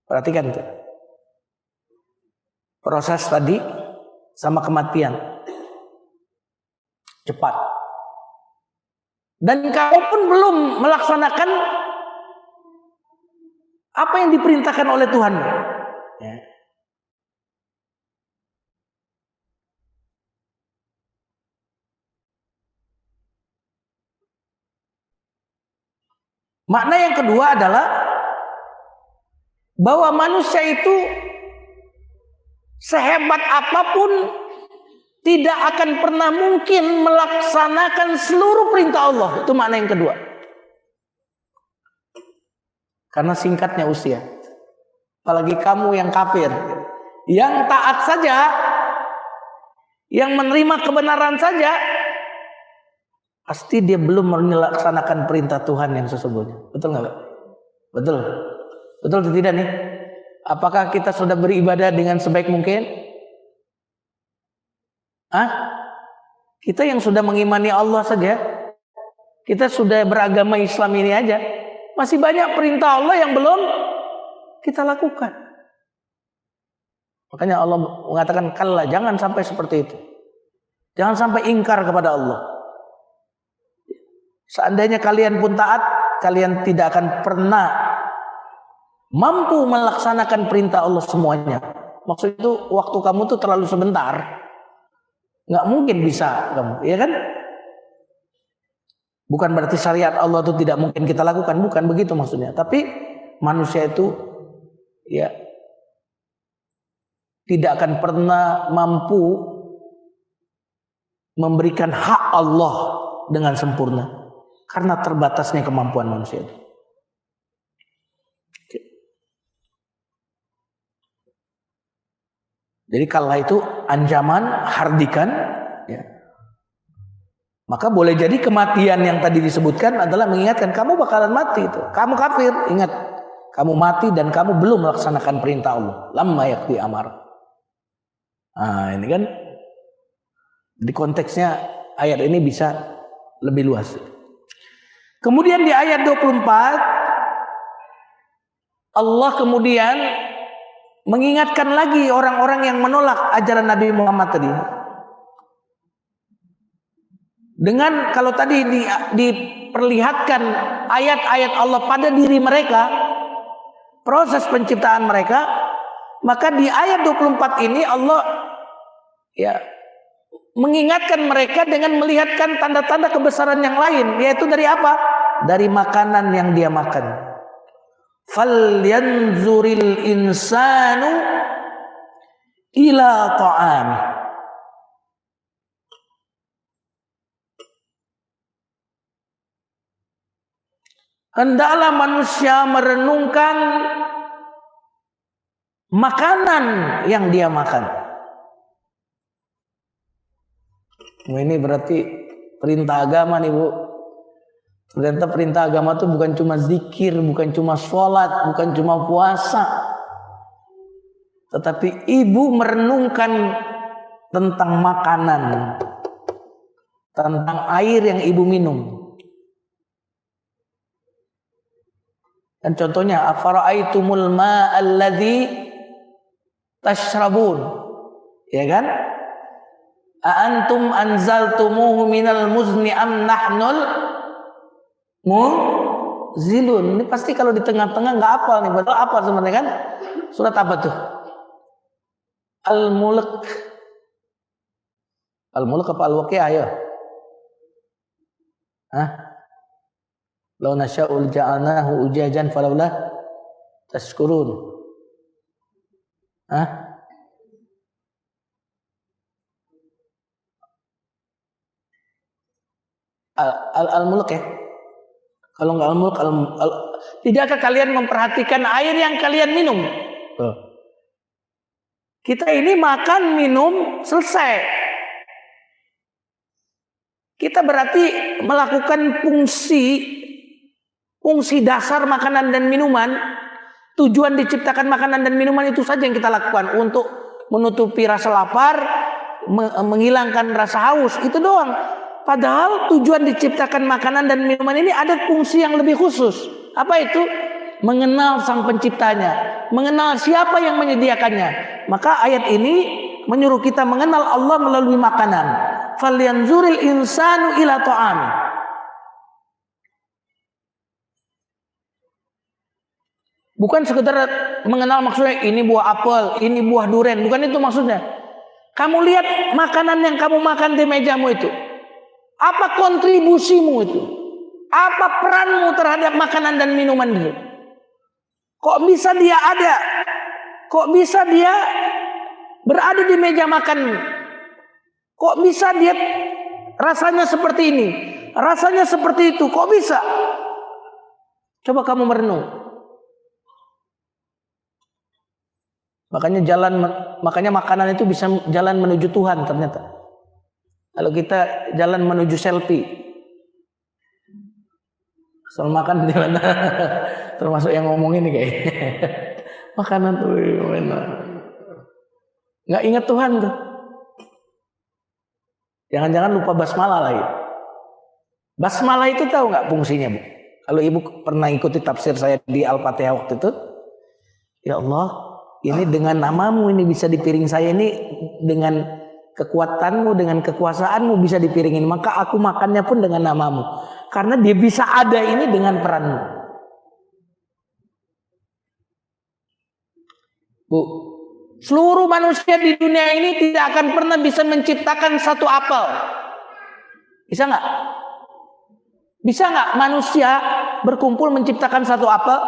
Perhatikan itu. Proses tadi sama kematian cepat, dan kamu pun belum melaksanakan apa yang diperintahkan oleh Tuhan. Ya. Makna yang kedua adalah bahwa manusia itu sehebat apapun tidak akan pernah mungkin melaksanakan seluruh perintah Allah. Itu makna yang kedua. Karena singkatnya usia. Apalagi kamu yang kafir, yang taat saja, yang menerima kebenaran saja, pasti dia belum melaksanakan perintah Tuhan yang sesungguhnya. Betul nggak, Pak? Betul. Betul atau tidak nih? Apakah kita sudah beribadah dengan sebaik mungkin? Kita yang sudah mengimani Allah saja, kita sudah beragama Islam ini aja, masih banyak perintah Allah yang belum kita lakukan. Makanya Allah mengatakan, kalla, jangan sampai seperti itu. Jangan sampai ingkar kepada Allah. Seandainya kalian pun taat, kalian tidak akan pernah mampu melaksanakan perintah Allah semuanya. Maksud itu waktu kamu tuh terlalu sebentar, nggak mungkin bisa kamu, ya kan? Bukan berarti syariat Allah itu tidak mungkin kita lakukan, bukan begitu maksudnya. Tapi manusia itu ya tidak akan pernah mampu memberikan hak Allah dengan sempurna karena terbatasnya kemampuan manusia itu. Jadi kalau itu ancaman, hardikan, ya. Maka boleh jadi kematian yang tadi disebutkan adalah mengingatkan kamu bakalan mati itu. Kamu kafir, ingat, kamu mati dan kamu belum melaksanakan perintah Allah. Lamma yaqdi amar. Nah, ini kan di konteksnya ayat ini bisa lebih luas. Kemudian di ayat 24 Allah kemudian mengingatkan lagi orang-orang yang menolak ajaran Nabi Muhammad tadi. Dengan kalau tadi diperlihatkan ayat-ayat Allah pada diri mereka, proses penciptaan mereka, maka di ayat 24 ini Allah mengingatkan mereka dengan melihatkan tanda-tanda kebesaran yang lain, yaitu dari apa? Dari makanan yang dia makan. Falyanzuril insanu ila ta'ami. Hendaklah manusia merenungkan makanan yang dia makan. Ini berarti perintah agama nih, Bu. Ternyata perintah agama itu bukan cuma zikir, bukan cuma sholat, bukan cuma puasa, tetapi ibu merenungkan tentang makanan, tentang air yang ibu minum. Dan contohnya, afara'aitumul ma'alladzi tashrabun, ya kan? Aantum anzaltumuhu minal muzni am nahnul munzilun. Ini pasti kalau di tengah-tengah nggak hafal nih, padahal apa sebenarnya kan? Surat apa tuh? Al-Mulk. Al-Mulk apa Al-Waqi'ah ya? Hah? Law nasya'ul ja'alnahu ujajan falawla tashkurun. Hah? Al-Mulk ya? Kalau nggak Al-Mulk, tidakkah kalian memperhatikan air yang kalian minum? Kita ini makan, minum, selesai. Kita berarti melakukan fungsi dasar makanan dan minuman. Tujuan diciptakan makanan dan minuman itu saja yang kita lakukan, untuk menutupi rasa lapar, menghilangkan rasa haus, itu doang. Padahal tujuan diciptakan makanan dan minuman ini ada fungsi yang lebih khusus. Apa itu? Mengenal sang penciptanya, mengenal siapa yang menyediakannya. Maka ayat ini menyuruh kita mengenal Allah melalui makanan. Falyanzuril insanu ila ta'ami. Bukan sekedar mengenal maksudnya ini buah apel, ini buah durian, bukan itu maksudnya. Kamu lihat makanan yang kamu makan di mejamu itu. Apa kontribusimu itu? Apa peranmu terhadap makanan dan minuman itu? Kok bisa dia ada? Kok bisa dia berada di meja makan? Kok bisa dia rasanya seperti ini? Rasanya seperti itu, kok bisa? Coba kamu merenung. Makanya makanan itu bisa jalan menuju Tuhan ternyata. Kalau kita jalan menuju selfie, soal makan di mana? Termasuk yang ngomong ini kayaknya. Makanan tuh mana? Nggak ingat Tuhan tuh. Jangan-jangan lupa basmalah lagi. Basmalah itu tahu nggak fungsinya, Bu? Kalau ibu pernah ikuti tafsir saya di Al-Fatihah waktu itu, ya Allah, ini dengan namamu ini bisa di piring saya ini, dengan kekuatanmu, dengan kekuasaanmu bisa di piring ini, maka aku makannya pun dengan namamu. Karena dia bisa ada ini dengan peranmu. Bu, seluruh manusia di dunia ini tidak akan pernah bisa menciptakan satu apel. Bisa nggak? Bisa nggak manusia berkumpul menciptakan satu apel?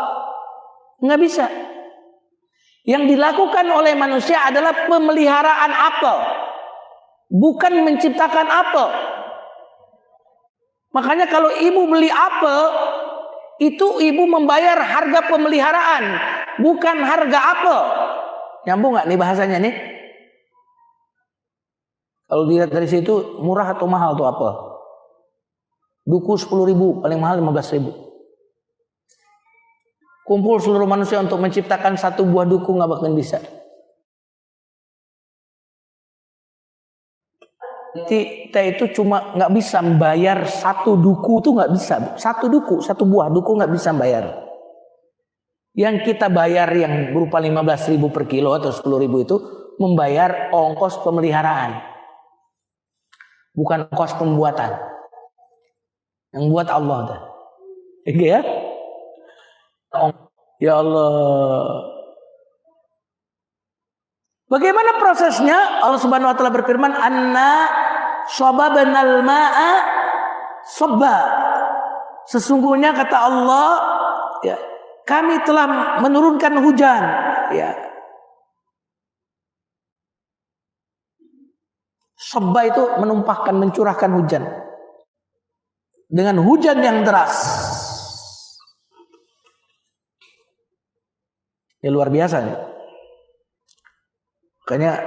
Nggak bisa. Yang dilakukan oleh manusia adalah pemeliharaan apel, bukan menciptakan apel. Makanya kalau ibu beli apel, itu ibu membayar harga pemeliharaan, bukan harga apel. Nyambung nggak nih bahasanya nih? Kalau dilihat dari situ, murah atau mahal tuh apel? Duku 10.000, paling mahal 15.000. Kumpul seluruh manusia untuk menciptakan satu buah duku nggak bakal bisa. Kita itu cuma nggak bisa membayar satu duku tuh nggak bisa. Satu duku, satu buah duku nggak bisa bayar. Yang kita bayar yang berupa 15.000 per kilo atau 10.000 itu membayar ongkos pemeliharaan. Bukan ongkos pembuatan. Yang buat Allah dah. Ya? Ya Allah. Bagaimana prosesnya? Allah Subhanahu wa taala berfirman, "Anna sababnal ma'a sabba." Sesungguhnya kata Allah, ya, kami telah menurunkan hujan, ya. Sabba itu menumpahkan, mencurahkan hujan. Dengan hujan yang deras. Ya luar biasa nih. Makanya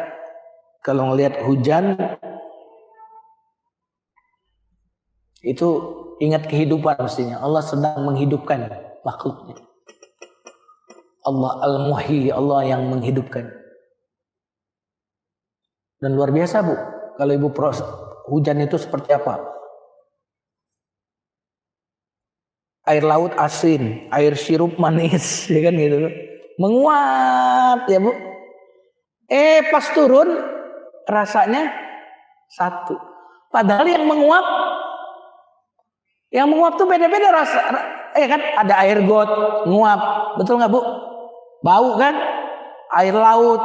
kalau ngelihat hujan itu ingat kehidupan mestinya. Allah sedang menghidupkan makhluknya. Allah Al-Muhyi, Allah yang menghidupkan. Dan luar biasa Bu, kalau Ibu hujan itu seperti apa? Air laut asin, air sirup manis, ya kan gitu. Menguap ya Bu. Pas turun rasanya satu. Padahal yang menguap tuh beda-beda rasa. Kan ada air got nguap, betul nggak Bu? Bau kan? Air laut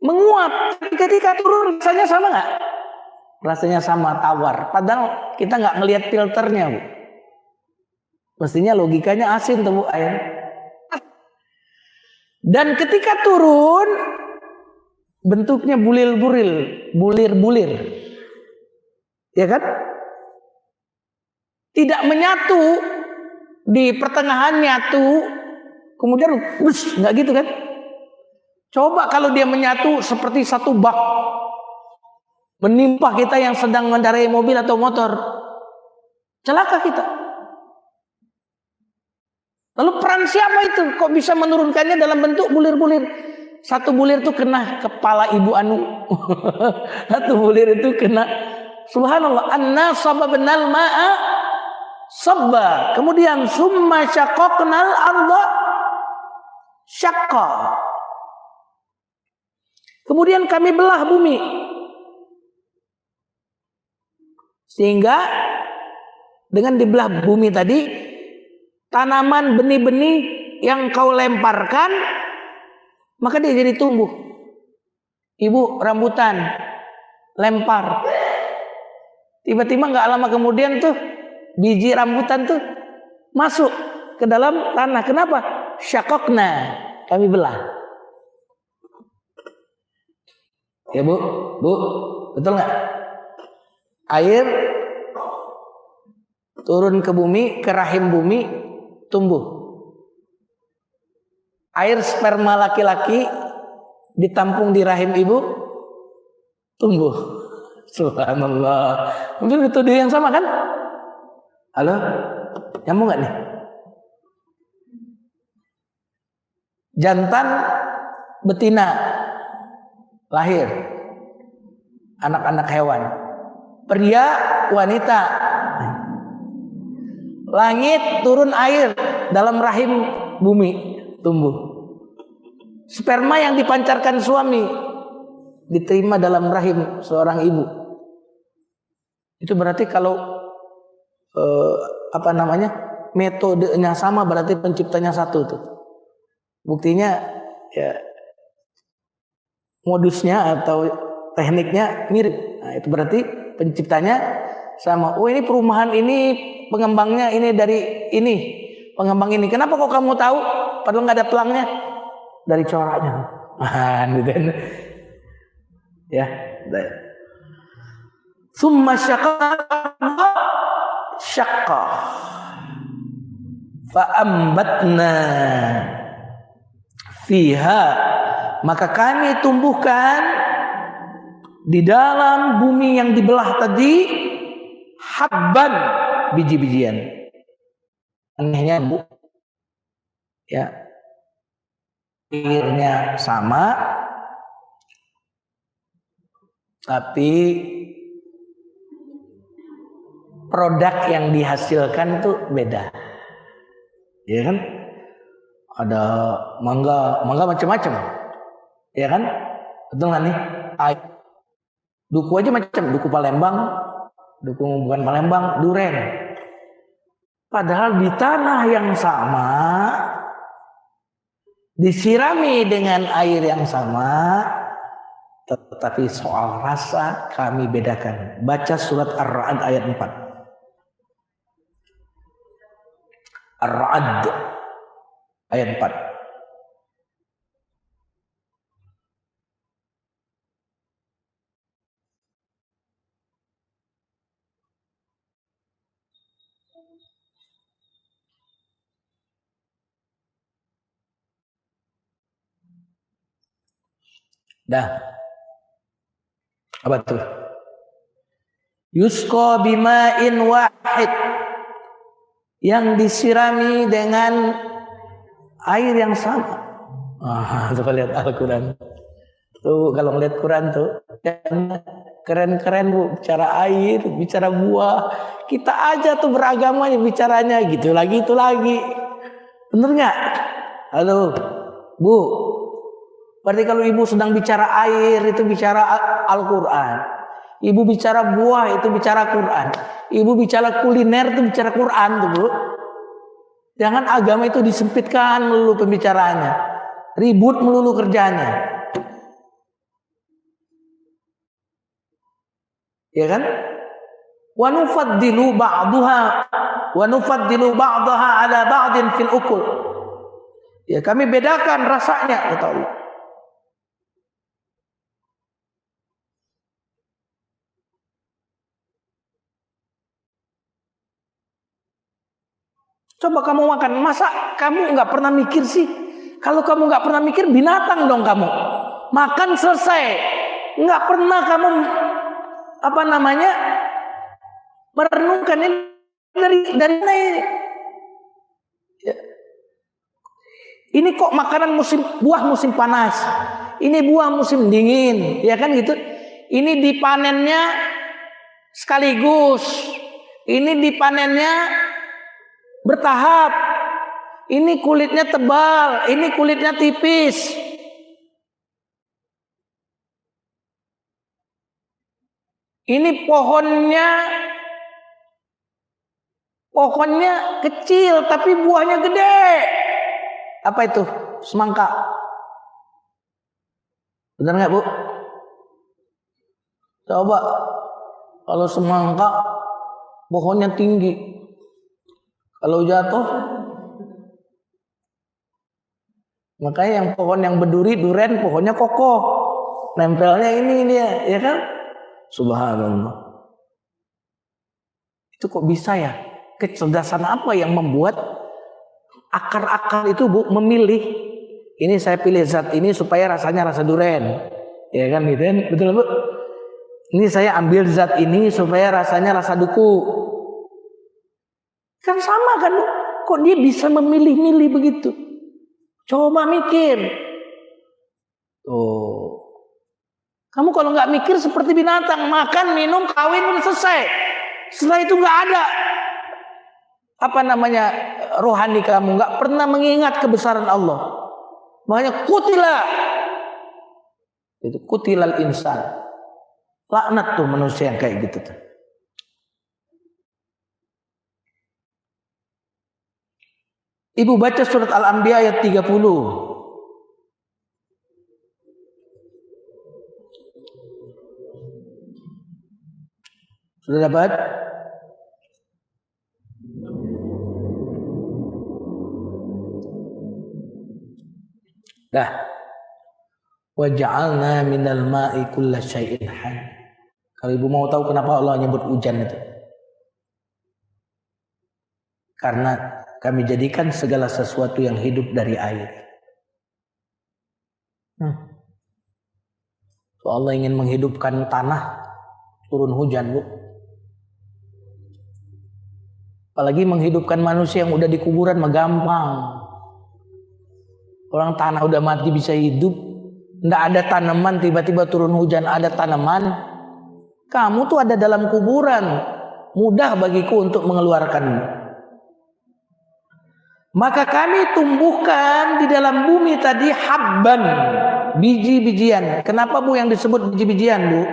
menguap. Ketika turun rasanya sama nggak? Rasanya sama, tawar. Padahal kita nggak ngelihat filternya Bu. Mestinya logikanya asin tuh Bu air. Dan ketika turun bentuknya bulir-bulir. Ya kan? Tidak menyatu, di pertengahan nyatu, kemudian nggak gitu kan? Coba kalau dia menyatu seperti satu bak menimpa kita yang sedang mengendarai mobil atau motor, celaka kita. Lalu peran siapa itu? Kok bisa menurunkannya dalam bentuk bulir-bulir? Satu bulir itu kena kepala Ibu Anu. Satu bulir itu kena. Subhanallah. Anna sababnal ma'a sabba. Kemudian summa syaqaqnal arda syaqqa. Kemudian kami belah bumi. Sehingga dengan dibelah bumi tadi, tanaman benih-benih yang kau lemparkan, maka dia jadi tumbuh. Ibu rambutan lempar, tiba-tiba nggak lama kemudian tuh biji rambutan tuh masuk ke dalam tanah. Kenapa? Syaqaqna, kami belah. Ya Bu, betul nggak? Air turun ke bumi, ke rahim bumi, tumbuh. Air sperma laki-laki ditampung di rahim ibu, tumbuh. Subhanallah. Mungkin itu dia yang sama kan? Halo? Nyambung gak nih? Jantan betina lahir, anak-anak hewan. Pria wanita. Langit turun air dalam rahim bumi, tumbuh. Sperma yang dipancarkan suami diterima dalam rahim seorang ibu. Itu berarti kalau metodenya sama, berarti penciptanya satu tuh. Buktinya ya modusnya atau tekniknya mirip. Nah, itu berarti penciptanya sama. Oh, ini perumahan ini pengembangnya ini dari ini, pengembang ini. Kenapa kok kamu tahu? Padahal nggak ada pelangnya. Dari coraknya. Gitu. Ya. Summa syaqqa fa ambatna fiha, maka kami tumbuhkan di dalam bumi yang dibelah tadi habban, biji-bijian. Anehnya Bu, ya, airnya sama, tapi produk yang dihasilkan tuh beda. ya kan? Ada mangga macam-macam, ya kan? Betul nggak nih? Duku aja macam, duku Palembang, duku bukan Palembang, duren. Padahal di tanah yang sama, disirami dengan air yang sama, tetapi soal rasa kami bedakan. Baca surat Ar-Ra'd ayat 4. Ar-Ra'd ayat 4. Dah. Apa tuh? Yusqa bima'in wahid, yang disirami dengan air yang sama. Coba lihat Al-Quran. Tuh kalau ngeliat Quran tuh keren-keren Bu, bicara air, bicara buah. Kita aja tuh beragamanya bicaranya gitu lagi itu lagi. Bener nggak? Halo Bu, berarti kalau ibu sedang bicara air itu bicara Al-Quran, ibu bicara buah itu bicara Quran, ibu bicara kuliner itu bicara Quran tuh Bu. Jangan agama itu disempitkan melulu pembicaraannya, ribut melulu kerjanya, ya kan? Wa nufaddilu ba'daha ala ba'din fil ukul. Ya, kami bedakan rasanya, kata Allah. Coba kamu makan, masa kamu nggak pernah mikir sih? Kalau kamu nggak pernah mikir, binatang dong kamu. Makan selesai, nggak pernah kamu merenungkan ini dari mana ini? Ya. Ini kok makanan buah musim panas, ini buah musim dingin, ya kan gitu. Ini dipanennya sekaligus, ini dipanennya bertahap. Ini kulitnya tebal, ini kulitnya tipis. Ini pohonnya kecil tapi buahnya gede. Apa itu? Semangka. Benar nggak Bu? Coba kalau semangka pohonnya tinggi, kalau jatuh, makanya yang pohon yang berduri, duren, pohonnya kokoh, nempelnya ini dia, ya kan? Subhanallah. Itu kok bisa ya? Kecerdasan apa yang membuat akar-akar itu Bu memilih? Ini saya pilih zat ini supaya rasanya rasa duren, ya kan? Gitu kan? Betul Bu? Ini saya ambil zat ini supaya rasanya rasa duku. Kan sama kan? Kok dia bisa memilih-milih begitu? Coba mikir. Tuh. Kamu kalau nggak mikir seperti binatang, makan, minum, kawin, udah selesai. Setelah itu nggak ada rohani kamu, nggak pernah mengingat kebesaran Allah. Makanya kutilal insan. Laknat tuh manusia yang kayak gitu tuh. Ibu baca surat Al-Anbiya ayat 30. Sudah dapat? Dah. Wa ja'alna minal ma'i kulla syai'in hayy. Kalau ibu mau tahu kenapa Allah nyebut hujan itu? Karena kami jadikan segala sesuatu yang hidup dari air. So Allah ingin menghidupkan tanah, turun hujan Bu. Apalagi menghidupkan manusia yang udah di kuburan mah gampang. Orang tanah udah mati bisa hidup. Nggak ada tanaman tiba-tiba turun hujan ada tanaman. Kamu tuh ada dalam kuburan. Mudah bagiku untuk mengeluarkanmu. Maka kami tumbuhkan di dalam bumi tadi habban, biji-bijian. Kenapa Bu yang disebut biji-bijian, Bu?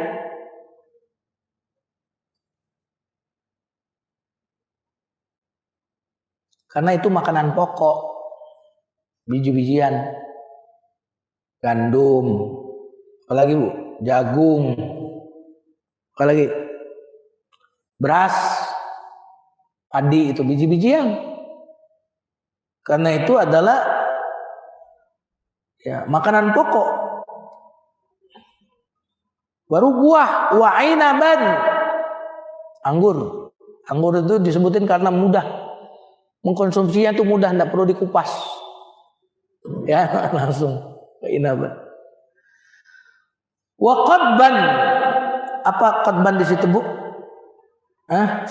Karena itu makanan pokok. Biji-bijian. Gandum. Apalagi Bu? Jagung. Apalagi? Beras. Padi itu biji-bijian. Karena itu adalah ya, makanan pokok. Baru buah, wa ainaban. Anggur. Anggur itu disebutin karena mudah. Mengkonsumsinya itu mudah, tidak perlu dikupas. Ya, langsung inaban. Wa qadban. Apa qadban di situ, Bu?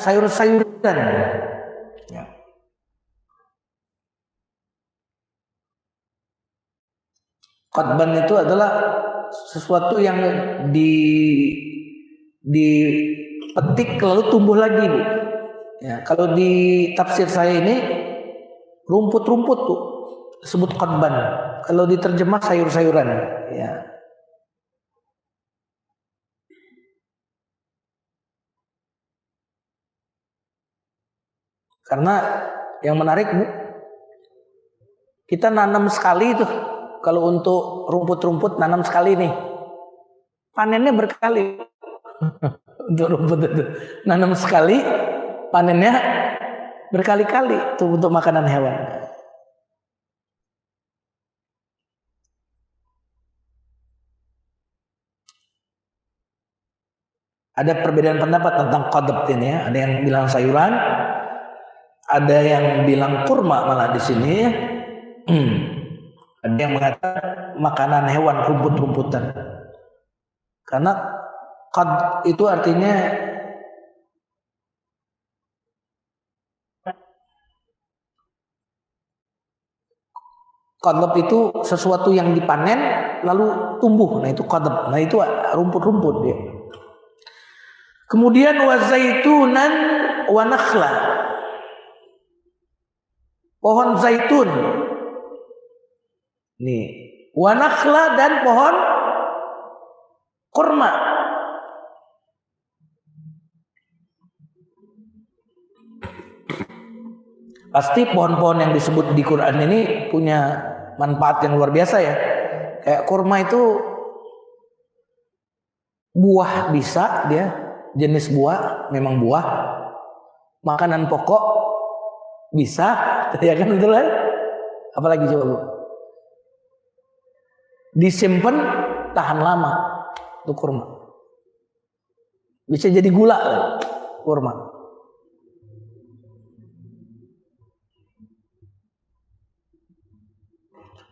Sayur-sayuran. Ya. Qadban itu adalah sesuatu yang dipetik lalu tumbuh lagi, Bu. Ya, kalau di tafsir saya ini rumput-rumput tuh disebut qadban. Kalau diterjemah sayur-sayuran, ya. Karena yang menarik, Bu, kita nanam sekali itu. Kalau untuk rumput-rumput nanam sekali nih, panennya berkali. Untuk rumput itu nanam sekali, panennya berkali-kali. Itu untuk makanan hewan. Ada perbedaan pendapat tentang qadab ini ya. Ada yang bilang sayuran, ada yang bilang kurma malah di sini ya. Ada yang mengatakan makanan hewan, rumput-rumputan. Karena qad itu artinya qadab itu sesuatu yang dipanen lalu tumbuh. Nah itu qadab. Nah itu rumput-rumput dia. Kemudian wa zaitunan wa nakhla. Pohon zaitun. Nih, wa nakhla dan pohon kurma. Pasti pohon-pohon yang disebut di Quran ini punya manfaat yang luar biasa ya. Kayak kurma itu buah bisa dia, jenis buah, memang buah. Makanan pokok bisa, ya kan betul kan? Apalagi coba Bu? Disimpan tahan lama itu kurma. Bisa jadi gula kurma.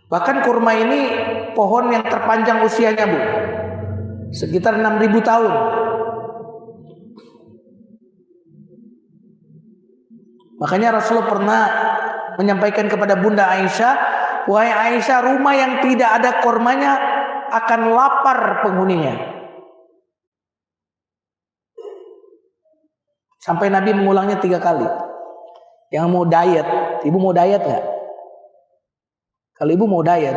Bahkan kurma ini pohon yang terpanjang usianya, Bu. Sekitar 6.000 tahun. Makanya Rasulullah pernah menyampaikan kepada Bunda Aisyah, wahai Aisyah, rumah yang tidak ada kurmanya akan lapar penghuninya. Sampai Nabi mengulangnya 3 kali. Yang mau diet, ibu mau diet nggak? Kalau ibu mau diet,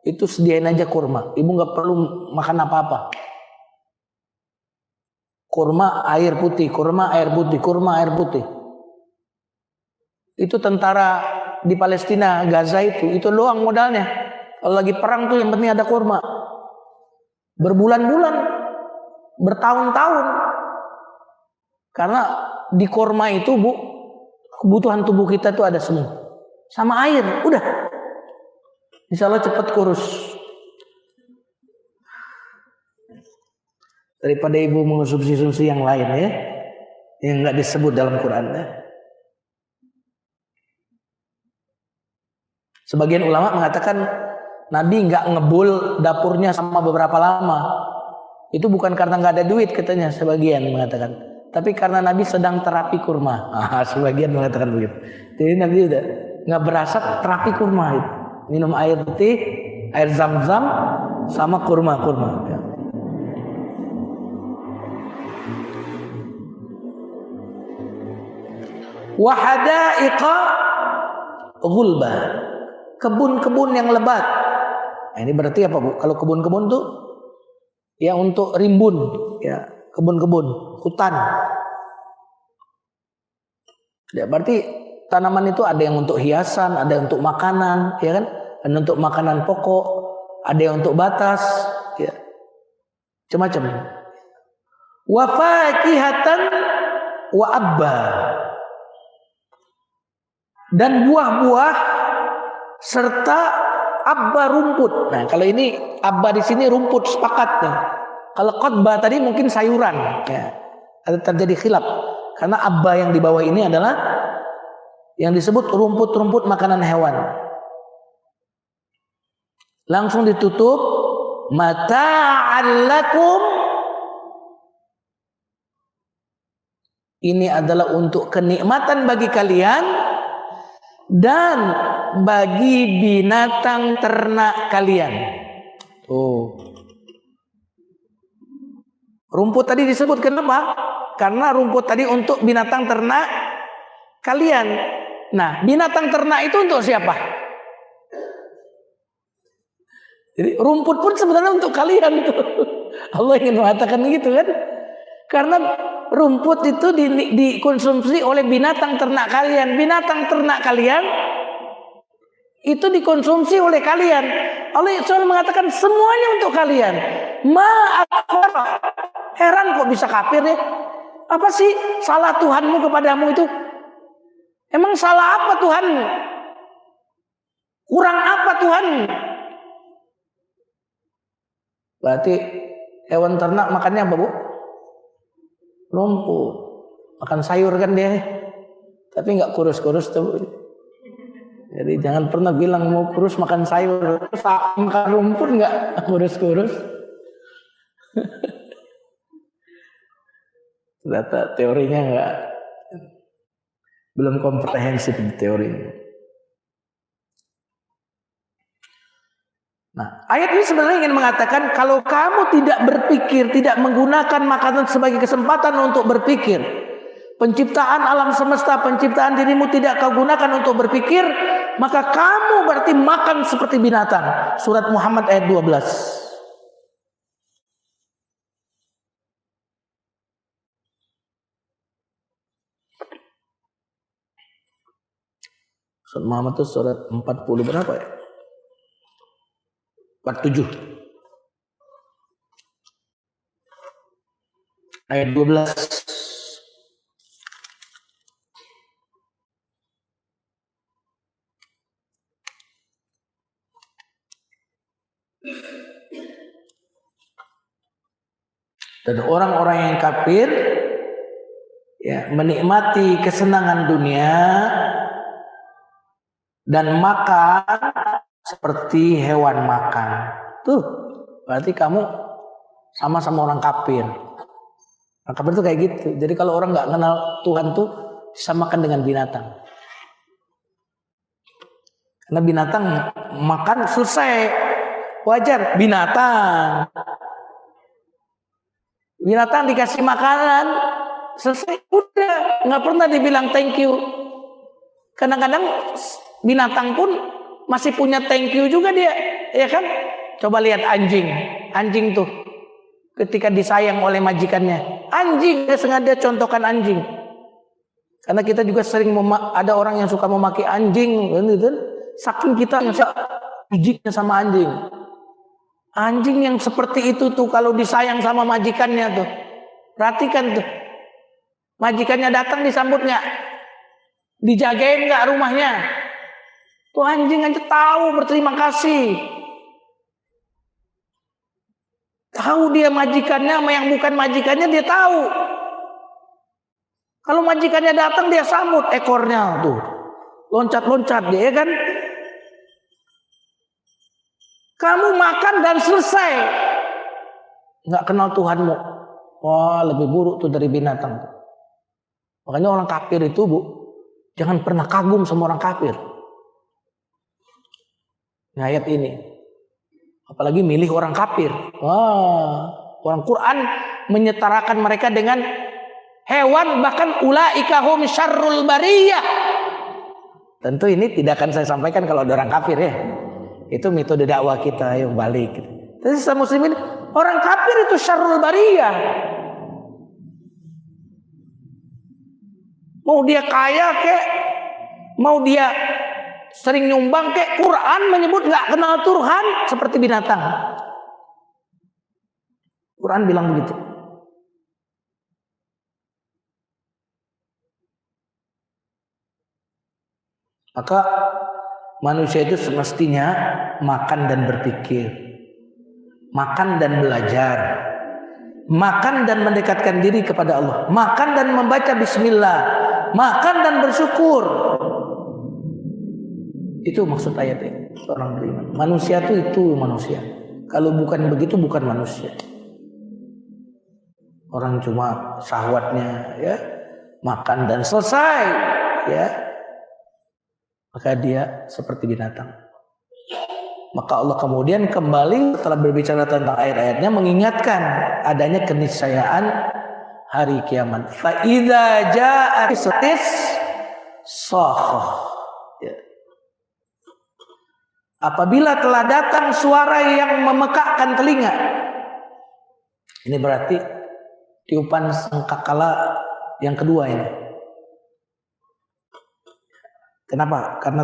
itu sediain aja kurma. Ibu nggak perlu makan apa-apa. Kurma air putih, kurma air putih, kurma air putih. Itu tentara di Palestina, Gaza itu doang modalnya. Kalau lagi perang tuh yang penting ada kurma. Berbulan-bulan, bertahun-tahun. Karena di kurma itu, Bu, kebutuhan tubuh kita tuh ada semua. Sama air, udah. Insya Allah cepat kurus. Daripada ibu mengonsumsi yang lain ya, yang nggak disebut dalam Quran ya. Sebagian ulama mengatakan Nabi nggak ngebul dapurnya sama beberapa lama. Itu bukan karena nggak ada duit katanya, sebagian mengatakan, tapi karena Nabi sedang terapi kurma. Sebagian mengatakan begitu. Jadi Nabi udah nggak berasap, terapi kurma itu. Minum air putih, air zam-zam, sama kurma. Ya. Wahadaiqa ghulba. Kebun-kebun yang lebat. Nah, ini berarti apa, Bu? Kalau kebun-kebun tuh ya untuk rimbun, ya, kebun-kebun, hutan. Ya, berarti tanaman itu ada yang untuk hiasan, ada yang untuk makanan, ya kan? Ada untuk makanan pokok, ada yang untuk batas, ya. Macam-macam. Wa fakihatan wa abba. Dan buah-buah serta abba, rumput. Nah, kalau ini abba di sini rumput, sepakat nih. Kalau qadba tadi mungkin sayuran, ya. Ada terjadi khilaf. Karena abba yang di bawah ini adalah yang disebut rumput-rumput makanan hewan. Langsung ditutup, mata'an lakum. Ini adalah untuk kenikmatan bagi kalian dan bagi binatang ternak kalian. Rumput tadi disebut kenapa? Karena rumput tadi untuk binatang ternak kalian. Nah, binatang ternak itu untuk siapa? Jadi rumput pun sebenarnya untuk kalian tuh. Allah ingin mengatakan gitu kan? Karena rumput itu dikonsumsi oleh binatang ternak kalian. Binatang ternak kalian itu dikonsumsi oleh kalian. Allah SWT mengatakan semuanya untuk kalian. Heran kok bisa kafir ya? Apa sih salah Tuhanmu kepadamu itu? Emang salah apa Tuhanmu? Kurang apa Tuhanmu? Berarti hewan ternak makannya apa, Bu? Rumput. Makan sayur kan dia. Tapi nggak kurus-kurus tuh. Jadi jangan pernah bilang mau kurus makan sayur. Makan rumput nggak kurus-kurus. Ternyata teorinya belum komprehensif teorinya. Nah, ayat ini sebenarnya ingin mengatakan kalau kamu tidak berpikir, tidak menggunakan makanan sebagai kesempatan untuk berpikir, penciptaan alam semesta, penciptaan dirimu tidak kau gunakan untuk berpikir, maka kamu berarti makan seperti binatang. Surat Muhammad ayat 12. Surat Muhammad itu surat 40 berapa ya? 47 ayat 12. Dan orang-orang yang kafir ya, menikmati kesenangan dunia dan makan seperti hewan makan. Tuh, berarti kamu sama-sama orang kafir. Orang kafir tuh kayak gitu. Jadi kalau orang nggak kenal Tuhan tuh disamakan dengan binatang. Karena binatang makan selesai, wajar. Binatang dikasih makanan selesai, udah, nggak pernah dibilang thank you. Kadang-kadang binatang pun masih punya thank you juga dia, ya kan? Coba lihat anjing tuh ketika disayang oleh majikannya, anjing dia sengaja contohkan anjing, karena kita juga sering ada orang yang suka memakai anjing, gitu. Saking kita jijiknya sama anjing yang seperti itu tuh kalau disayang sama majikannya tuh, perhatikan tuh, majikannya datang disambut nggak, dijagain nggak rumahnya. Tuh anjing aja tahu berterima kasih. Tahu dia majikannya sama yang bukan majikannya dia tahu. Kalau majikannya datang dia sambut ekornya tuh. Loncat-loncat dia kan. Kamu makan dan selesai. Nggak kenal Tuhanmu. Wah, lebih buruk tuh dari binatang. Makanya orang kafir itu, Bu, jangan pernah kagum sama orang kafir. Nah, ayat ini, apalagi milih orang kafir. Wah, orang Quran menyetarakan mereka dengan hewan, bahkan ulaika hum syarrul bariyah. Tentu ini tidak akan saya sampaikan kalau ada orang kafir ya. Itu metode dakwah kita yang balik. Tapi sesama muslimin, orang kafir itu syarrul bariyah. Mau dia kaya kek, mau dia sering nyumbang kek, Quran menyebut nggak kenal Tuhan seperti binatang. Quran bilang begitu. Maka manusia itu semestinya makan dan berpikir, makan dan belajar, makan dan mendekatkan diri kepada Allah, makan dan membaca bismillah, makan dan bersyukur. Itu maksud ayatnya. Orang beriman, manusia itu manusia. Kalau bukan begitu bukan manusia. Orang cuma syahwatnya ya makan dan selesai ya, maka dia seperti binatang. Maka Allah kemudian kembali setelah berbicara tentang ayat-ayatnya mengingatkan adanya keniscayaan hari kiamat. Fa idza ja'at sakhah. Ya. Apabila telah datang suara yang memekakkan telinga. Ini berarti tiupan sangkakala yang kedua ini. Kenapa? Karena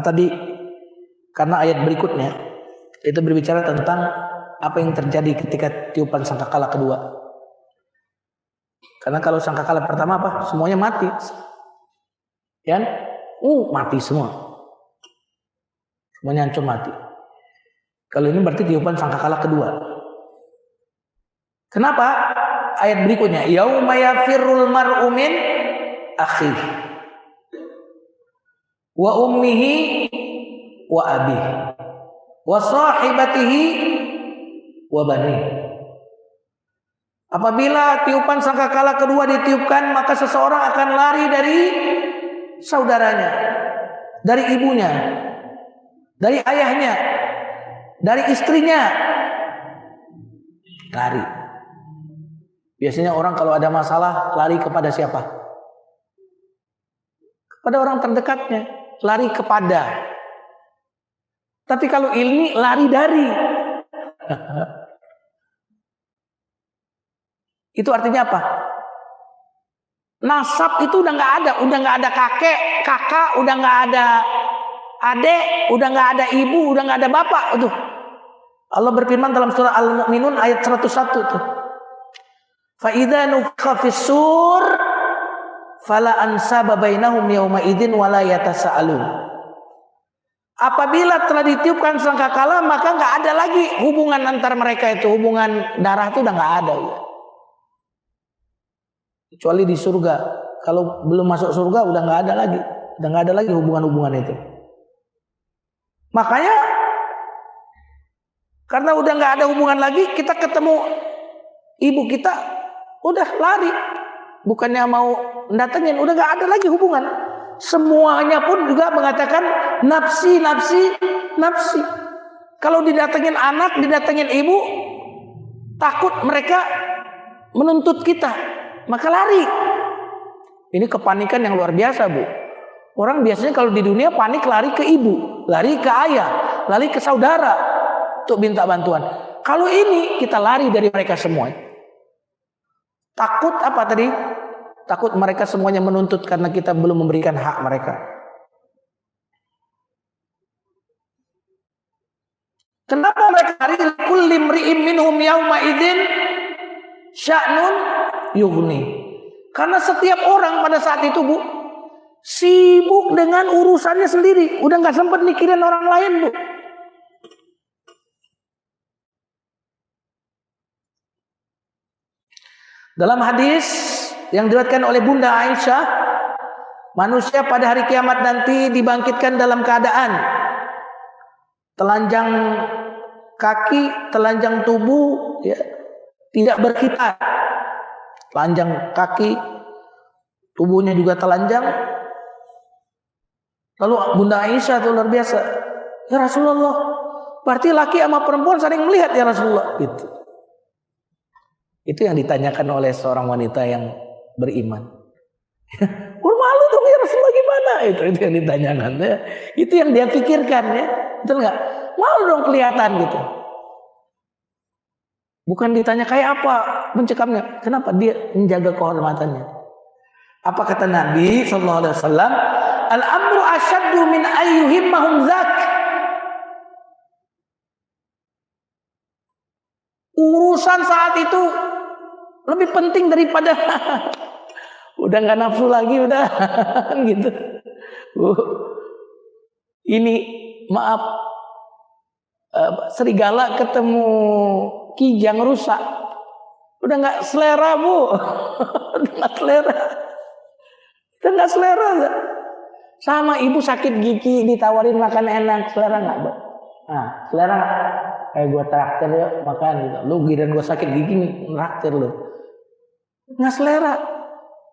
ayat berikutnya itu berbicara tentang apa yang terjadi ketika tiupan sangkakala kedua. Karena kalau sangkakala pertama apa? Semuanya mati. Ya? Mati semua. Semuanya hancur mati. Kalau ini berarti tiupan sangkakala kedua. Kenapa? Ayat berikutnya, yauma yafirrul mar'u min akhihi wa ummihi wa abihi wa sahibatihi wa banihi. Apabila tiupan sangkakala kedua ditiupkan, maka seseorang akan lari dari saudaranya, dari ibunya, dari ayahnya, dari istrinya. Lari. Biasanya orang kalau ada masalah lari kepada siapa? Kepada orang terdekatnya. Lari kepada. Tapi kalau ini lari dari. Itu artinya apa? Nasab itu udah nggak ada. Udah nggak ada kakak, udah nggak ada adik, udah nggak ada ibu, udah nggak ada bapak. Aduh. Allah berfirman dalam surah Al-Mu'minun ayat 101 tuh. Fa idza nufikha fis-sur fala ansaba bainahum yauma idzin wala yatasaalun. Apabila telah ditiupkan sangkakala maka enggak ada lagi hubungan antar mereka itu, hubungan darah itu udah enggak ada ya. Kecuali di surga. Kalau belum masuk surga udah enggak ada lagi. Udah enggak ada lagi hubungan-hubungan itu. Makanya karena udah enggak ada hubungan lagi, kita ketemu ibu kita udah lari, bukannya mau datengin, udah gak ada lagi hubungan. Semuanya pun juga mengatakan nafsi. Kalau didatengin anak, didatengin ibu, takut mereka menuntut kita, maka lari. Ini kepanikan yang luar biasa, Bu. Orang biasanya kalau di dunia panik lari ke ibu, lari ke ayah, lari ke saudara untuk minta bantuan. Kalau ini kita lari dari mereka semua. Takut apa tadi? Takut mereka semuanya menuntut karena kita belum memberikan hak mereka. Kenapa mereka lari? Kulli mri'in minhum yauma idzin sya'nun yughni. Karena setiap orang pada saat itu, Bu, sibuk dengan urusannya sendiri, udah nggak sempat mikirin orang lain, Bu. Dalam hadis yang diriwayatkan oleh Bunda Aisyah, manusia pada hari kiamat nanti dibangkitkan dalam keadaan telanjang kaki, telanjang tubuh, ya, tidak berkitar. Telanjang kaki, tubuhnya juga telanjang. Lalu Bunda Aisyah itu luar biasa. Ya Rasulullah, berarti laki sama perempuan saling melihat ya Rasulullah. Itu yang ditanyakan oleh seorang wanita yang beriman. Malu dong ya Rasulullah, gimana Nah, itu yang ditanyakan ya. Itu yang dia pikirkan ya. Betul nggak? Mau dong kelihatan gitu. Bukan ditanya kayak apa mencekamnya. Kenapa? Dia menjaga kehormatannya. Apa kata Nabi SAW? Al-amru asyaddu min ayyuhimmahum dzak. Urusan saat itu lebih penting daripada udah nggak nafsu lagi udah gitu. Ini maaf serigala ketemu kijang rusak, udah nggak selera bu, udah nggak selera, sama ibu sakit gigi ditawarin makan enak, selera nggak bu? Nah, selera nggak? Gue traktir ya makan gitu. Lu giran gue sakit gigi traktir lu, nggak selera.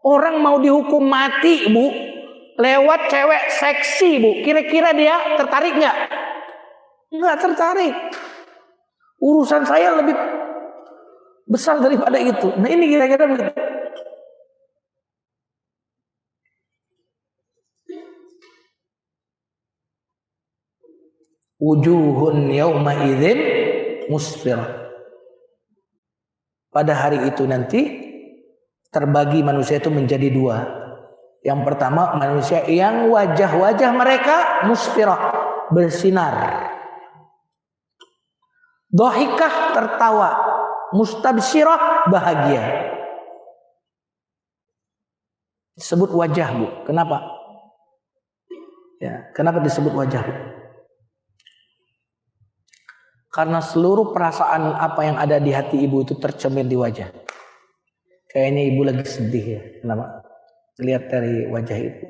Orang mau dihukum mati bu, lewat cewek seksi bu, kira-kira dia tertarik nggak? Nggak tertarik. Urusan saya lebih besar daripada itu. Nah ini kira-kira begitu. Wujuhun yawma idzin musfirah. Pada hari itu nanti terbagi manusia itu menjadi dua. Yang pertama manusia yang wajah-wajah mereka musfirah, bersinar. Dhahikah, tertawa. Mustabsyirah, bahagia. Disebut wajah bu. Kenapa? Ya, kenapa disebut wajah bu? Karena seluruh perasaan apa yang ada di hati ibu itu tercermin di wajah. Kayaknya ibu lagi sedih ya. Kenapa? Lihat dari wajah ibu.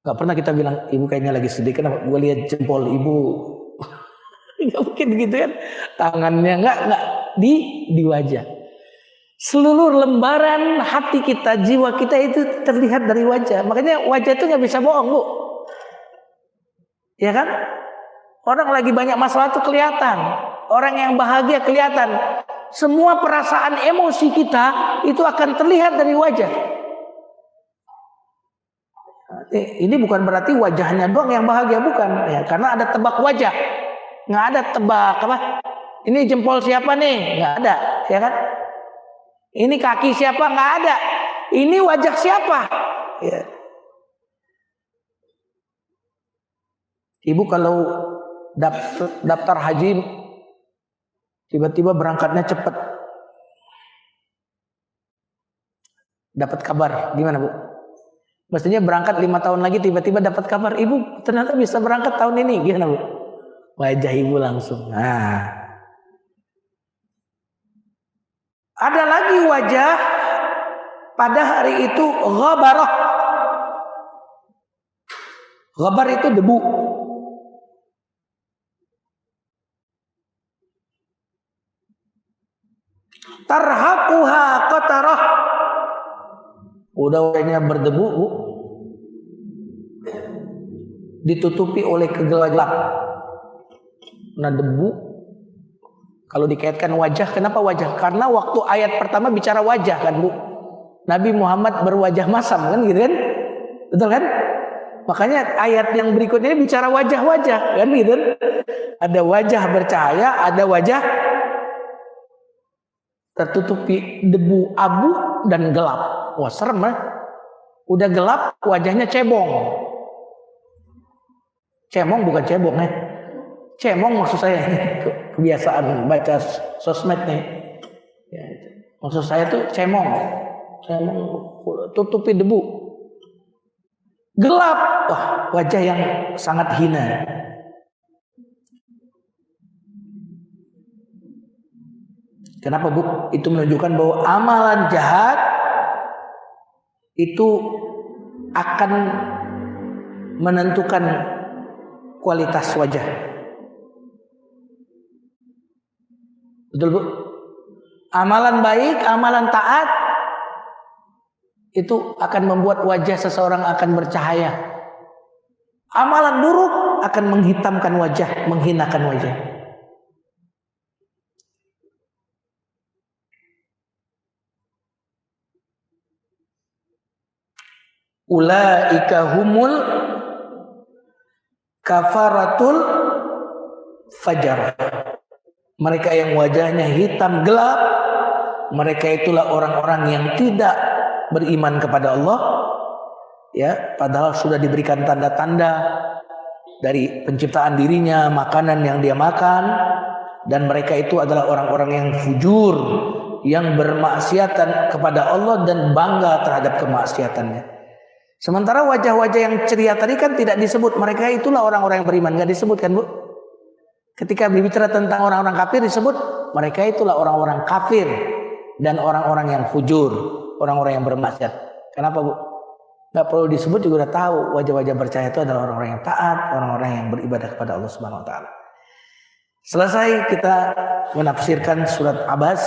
Gak pernah kita bilang ibu kayaknya lagi sedih. Kenapa? Gue lihat jempol ibu. Gak mungkin gitu kan. Tangannya gak di wajah. Seluruh lembaran hati kita, jiwa kita itu terlihat dari wajah. Makanya wajah itu gak bisa bohong bu. Ya kan? Orang lagi banyak masalah itu kelihatan. Orang yang bahagia kelihatan. Semua perasaan emosi kita itu akan terlihat dari wajah. Ini bukan berarti wajahnya doang yang bahagia, bukan. Ya, karena ada tebak wajah. Nggak ada tebak apa? Ini jempol siapa nih? Nggak ada, ya kan? Ini kaki siapa? Nggak ada. Ini wajah siapa? Ya. Ibu kalau daftar haji tiba-tiba berangkatnya cepat, dapat kabar gimana bu? Mestinya berangkat 5 tahun lagi tiba-tiba dapat kabar ibu ternyata bisa berangkat tahun ini, gimana bu? Wajah ibu langsung. Nah, ada lagi wajah pada hari itu ghabarah. Ghabar itu debu. Tarhaquha qatarah. Udah wajahnya berdebu bu, ditutupi oleh kegelapan. Nah debu, kalau dikaitkan wajah, kenapa wajah? Karena waktu ayat pertama bicara wajah kan bu, Nabi Muhammad berwajah masam kan gitu kan, betul kan? Makanya ayat yang berikutnya bicara wajah-wajah kan gitu. Ada wajah bercahaya, ada wajah tertutupi debu abu dan gelap. Wah serem ya. Udah gelap wajahnya cebong. Cemong bukan cebong ya. Cemong maksud saya kebiasaan baca sosmed nih. Ya, maksud saya tuh cemong. Cemong tutupi debu. Gelap. Wah wajah yang sangat hina. Kenapa bu? Itu menunjukkan bahwa amalan jahat itu akan menentukan kualitas wajah. Betul bu? Amalan baik, amalan taat itu akan membuat wajah seseorang akan bercahaya. Amalan buruk akan menghitamkan wajah, menghinakan wajah. ulaika humul kafaratul fajar. Mereka yang wajahnya hitam gelap, mereka itulah orang-orang yang tidak beriman kepada Allah, ya, padahal sudah diberikan tanda-tanda dari penciptaan dirinya, makanan yang dia makan, dan mereka itu adalah orang-orang yang fujur, yang bermaksiatan kepada Allah dan bangga terhadap kemaksiatannya. Sementara wajah-wajah yang ceria tadi kan tidak disebut, mereka itulah orang-orang yang beriman, nggak disebut kan Bu? Ketika berbicara tentang orang-orang kafir disebut mereka itulah orang-orang kafir dan orang-orang yang fujur, orang-orang yang bermaksiat. Kenapa Bu? Nggak perlu disebut juga udah tahu wajah-wajah percaya itu adalah orang-orang yang taat, orang-orang yang beribadah kepada Allah Subhanahu Wa Taala. Selesai kita menafsirkan surat Abas,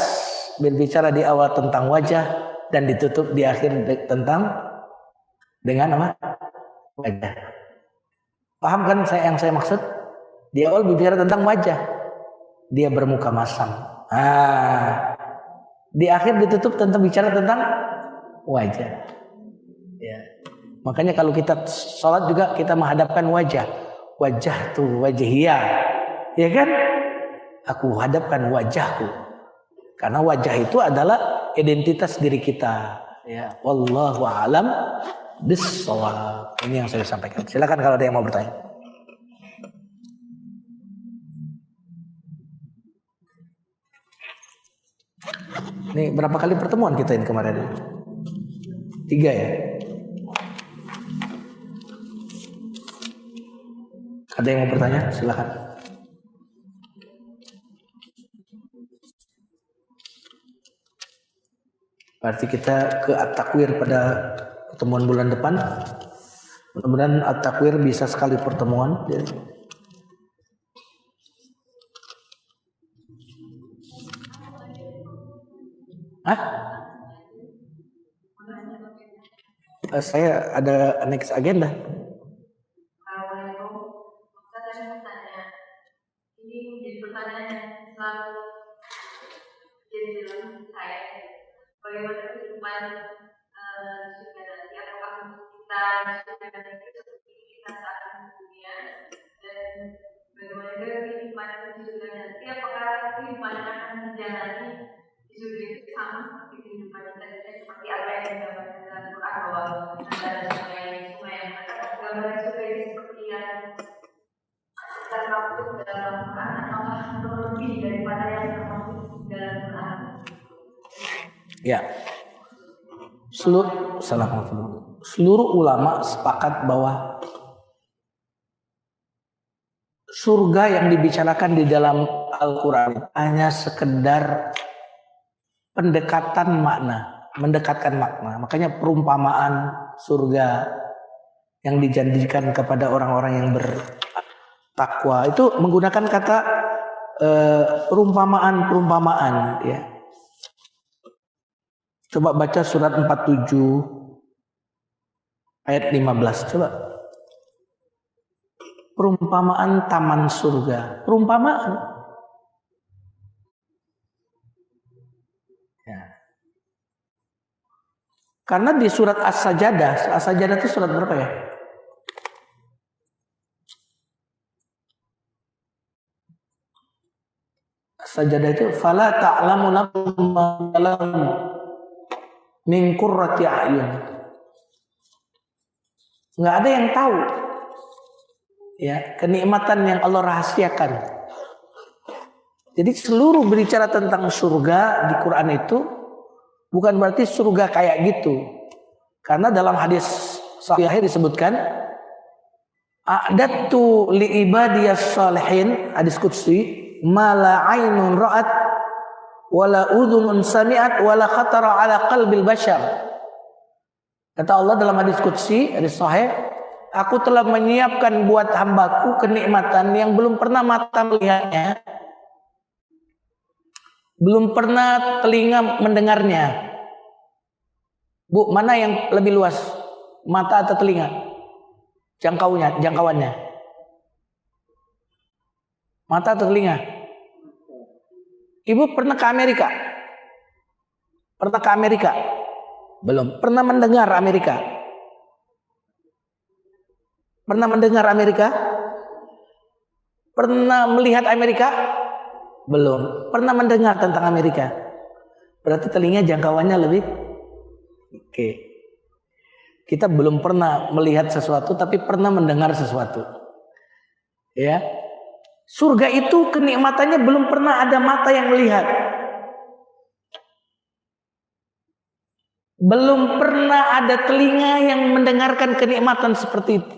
berbicara di awal tentang wajah dan ditutup di akhir tentang dengan apa? Wajah. Paham kan yang saya maksud? Di awal berbicara tentang wajah, dia bermuka masam. Di akhir ditutup tentang bicara tentang wajah. Ya. Makanya kalau kita sholat juga kita menghadapkan wajah. Wajah tuh wajhiyah, ya kan? Aku hadapkan wajahku, karena wajah itu adalah identitas diri kita. Ya, wallahu a'lam bis-shawab. Ini yang saya sampaikan. Silakan kalau ada yang mau bertanya. Ini berapa kali pertemuan kita ini kemarin? 3 ya? Ada yang mau bertanya? Silakan. Berarti kita ke At-Takwir pada pertemuan bulan depan. Mudah-mudahan At-Takwir bisa sekali pertemuan. Saya ada next agenda. Ini menjadi pertanyaan yang selalu jadi dalam saya. Bagaimana kehidupan surga nanti? Apakah kita surga nanti seperti kita saat di dunia? Dan bagaimana kehidupan di surga nanti? Apakah kehidupan yang akan dijalani di surga itu sama seperti kehidupan kita seperti apa yang digambarkan dalam Quran bahwa ada sungai yang gambaran surga itu seperti yang termaktub dalam Quran atau lebih daripada yang termaktub dalam Quran? Ya, seluruh ulama sepakat bahwa surga yang dibicarakan di dalam Al-Quran hanya sekedar mendekatkan makna. Makanya perumpamaan surga yang dijanjikan kepada orang-orang yang bertakwa itu menggunakan kata perumpamaan, ya. Coba baca surat 47 ayat 15. Coba. Perumpamaan taman surga. Perumpamaan. Ya. Karena di surat As-Sajdah itu surat berapa ya? As-Sajdah itu fala ta'lamu nafsun min qurrati a'yun. Enggak ada yang tahu ya kenikmatan yang Allah rahasiakan. Jadi seluruh berbicara tentang surga di Quran itu bukan berarti surga kayak gitu. Karena dalam hadis sahih disebutkan a'dadtu li ibadiyas shalihin, hadis qudsi, ma la 'ainun ra'at wala udhunun sami'at wala khatara ala qalbil bashar. Kata Allah dalam hadis qudsi, hadis sahih, aku telah menyiapkan buat hambaku kenikmatan yang belum pernah mata melihatnya, belum pernah telinga mendengarnya. Bu, mana yang lebih luas? Mata atau telinga? Jangkauannya. Mata atau telinga? Ibu pernah ke Amerika? Pernah ke Amerika? Belum. Pernah mendengar Amerika? Pernah mendengar Amerika? Pernah melihat Amerika? Belum. Pernah mendengar tentang Amerika? Berarti telinga jangkauannya lebih. Oke. Kita belum pernah melihat sesuatu, tapi pernah mendengar sesuatu. Ya. Surga itu kenikmatannya belum pernah ada mata yang melihat. Belum pernah ada telinga yang mendengarkan kenikmatan seperti itu.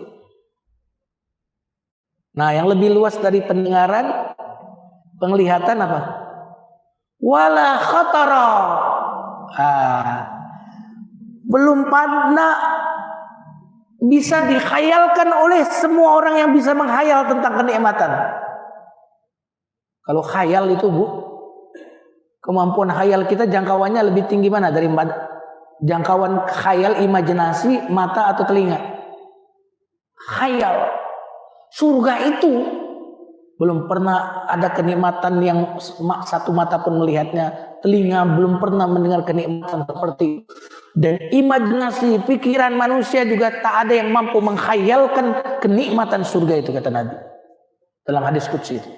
Nah, yang lebih luas dari pendengaran, penglihatan apa? Wala khatara. Belum pernah bisa dikhayalkan oleh semua orang yang bisa menghayal tentang kenikmatan. Kalau khayal itu, Bu, kemampuan khayal kita jangkauannya lebih tinggi mana dari jangkauan khayal, imajinasi, mata atau telinga? Khayal. Surga itu belum pernah ada kenikmatan yang satu mata pun melihatnya, telinga belum pernah mendengar kenikmatan seperti itu. Dan imajinasi pikiran manusia juga tak ada yang mampu menghayalkan kenikmatan surga itu, kata Nabi dalam hadis qudsi itu.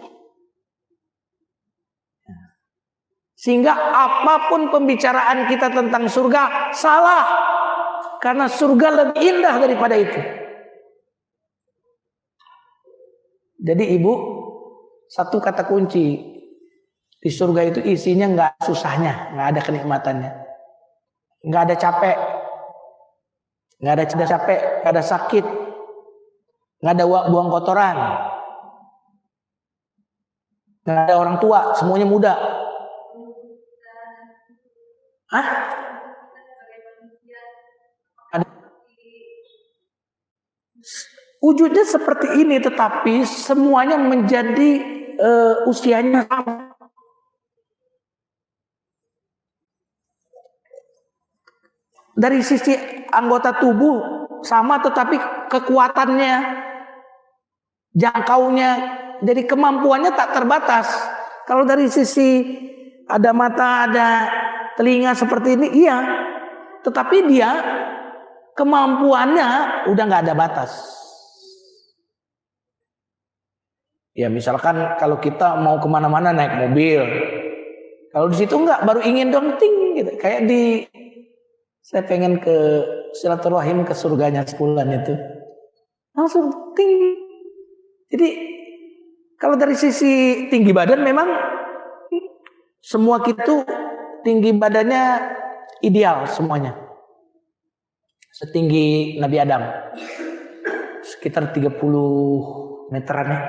Sehingga apapun pembicaraan kita tentang surga salah, karena surga lebih indah daripada itu. Jadi ibu, satu kata kunci di surga itu isinya nggak susahnya, nggak ada kenikmatannya, nggak ada capek, nggak ada capek, nggak ada sakit, nggak ada buang kotoran, nggak ada orang tua, semuanya muda. Wujudnya seperti ini, tetapi semuanya menjadi usianya sama. Dari sisi anggota tubuh sama, tetapi kekuatannya, jangkaunya, jadi kemampuannya tak terbatas. Kalau dari sisi ada mata, ada telinga seperti ini, iya. Tetapi dia kemampuannya udah nggak ada batas. Ya misalkan kalau kita mau kemana-mana naik mobil, kalau di situ enggak, baru ingin dong ting gitu. Kayak saya pengen ke silaturahim ke surganya sebulan itu, langsung ting. Jadi kalau dari sisi tinggi badan memang semua kita tinggi badannya ideal semuanya, setinggi Nabi Adam, sekitar 30 meteran ya.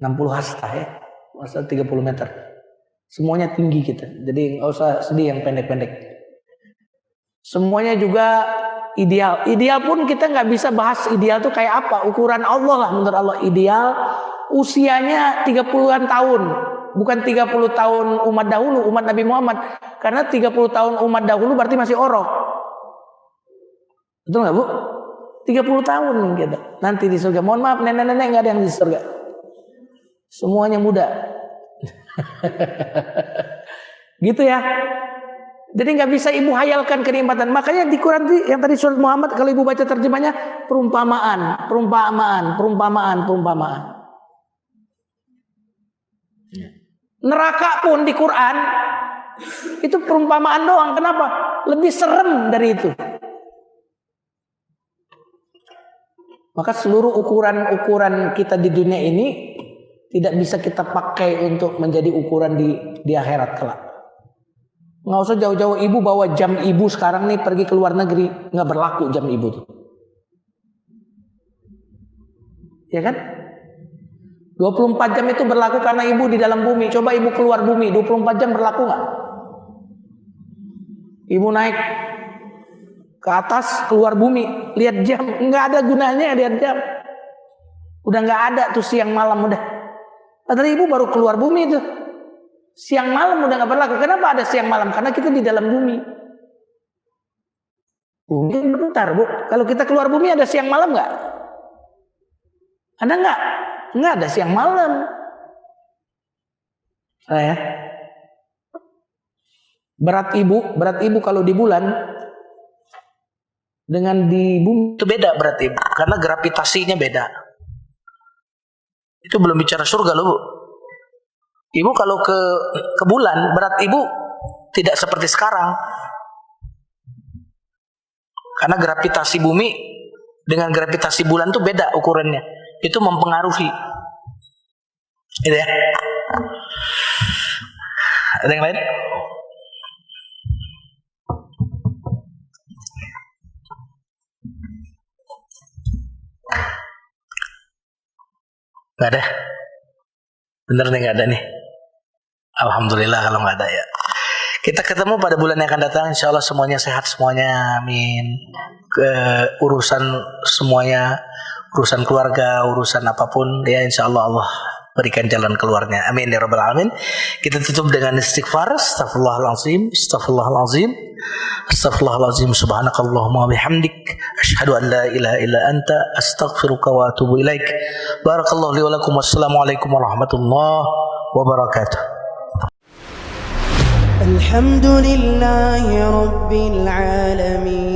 60 hasta ya, masa 30 meter. Semuanya tinggi kita. Jadi nggak usah sedih yang pendek-pendek. Semuanya juga ideal. Ideal pun kita nggak bisa bahas ideal tuh kayak apa. Ukuran Allah lah, menurut Allah ideal. Usianya 30-an tahun. Bukan 30 tahun umat dahulu, umat Nabi Muhammad. Karena 30 tahun umat dahulu berarti masih orok. Betul nggak Bu? 30 tahun gitu. Nanti di surga. Mohon maaf, nenek-nenek nggak ada yang di surga. Semuanya muda. Gitu ya. Jadi nggak bisa ibu hayalkan kenikmatan. Makanya di Quran yang tadi surat Muhammad, kalau ibu baca terjemahnya perumpamaan. Neraka pun di Quran itu perumpamaan doang. Kenapa? Lebih serem dari itu. Maka seluruh ukuran-ukuran kita di dunia ini tidak bisa kita pakai untuk menjadi ukuran di akhirat kelak. Nggak usah jauh-jauh ibu bawa jam ibu sekarang nih pergi ke luar negeri, nggak berlaku jam ibu tuh. Ya kan? 24 jam itu berlaku karena ibu di dalam bumi. Coba ibu keluar bumi, 24 jam berlaku nggak? Ibu naik ke atas, keluar bumi, lihat jam, nggak ada gunanya lihat jam. Udah nggak ada tuh siang malam udah. Padahal ibu baru keluar bumi itu. Siang malam udah nggak berlaku. Kenapa ada siang malam? Karena kita di dalam bumi. Bumi berputar, Bu. Kalau kita keluar bumi ada siang malam nggak? Ada nggak? Nggak ada siang malam. Ya. Berat ibu kalau di bulan dengan di bumi itu beda berarti, karena gravitasinya beda. Itu belum bicara surga loh, Bu. Ibu kalau ke bulan, berat ibu tidak seperti sekarang. Karena gravitasi bumi dengan gravitasi bulan itu beda ukurannya. Itu mempengaruhi. Gitu ya. Ada yang lain? Gak ada? Bener nih gak ada nih? Alhamdulillah kalau gak ada ya. Kita ketemu pada bulan yang akan datang. Insya Allah semuanya sehat semuanya. Amin. Urusan semuanya, urusan keluarga, urusan apapun ya, insya Allah Allah berikan jalan keluarnya. Amin ya rabbal alamin. Kita tutup dengan istighfar. Astaghfirullahalazim, astaghfirullahalazim, astaghfirullahalazim. Subhanakallahumma bihamdik, asyhadu an la ilaha illa anta, astaghfiruka wa atubu ilaik. Barakallahu li wa lakum. Wassalamualaikum warahmatullahi wabarakatuh. الحمد لله رب العالمين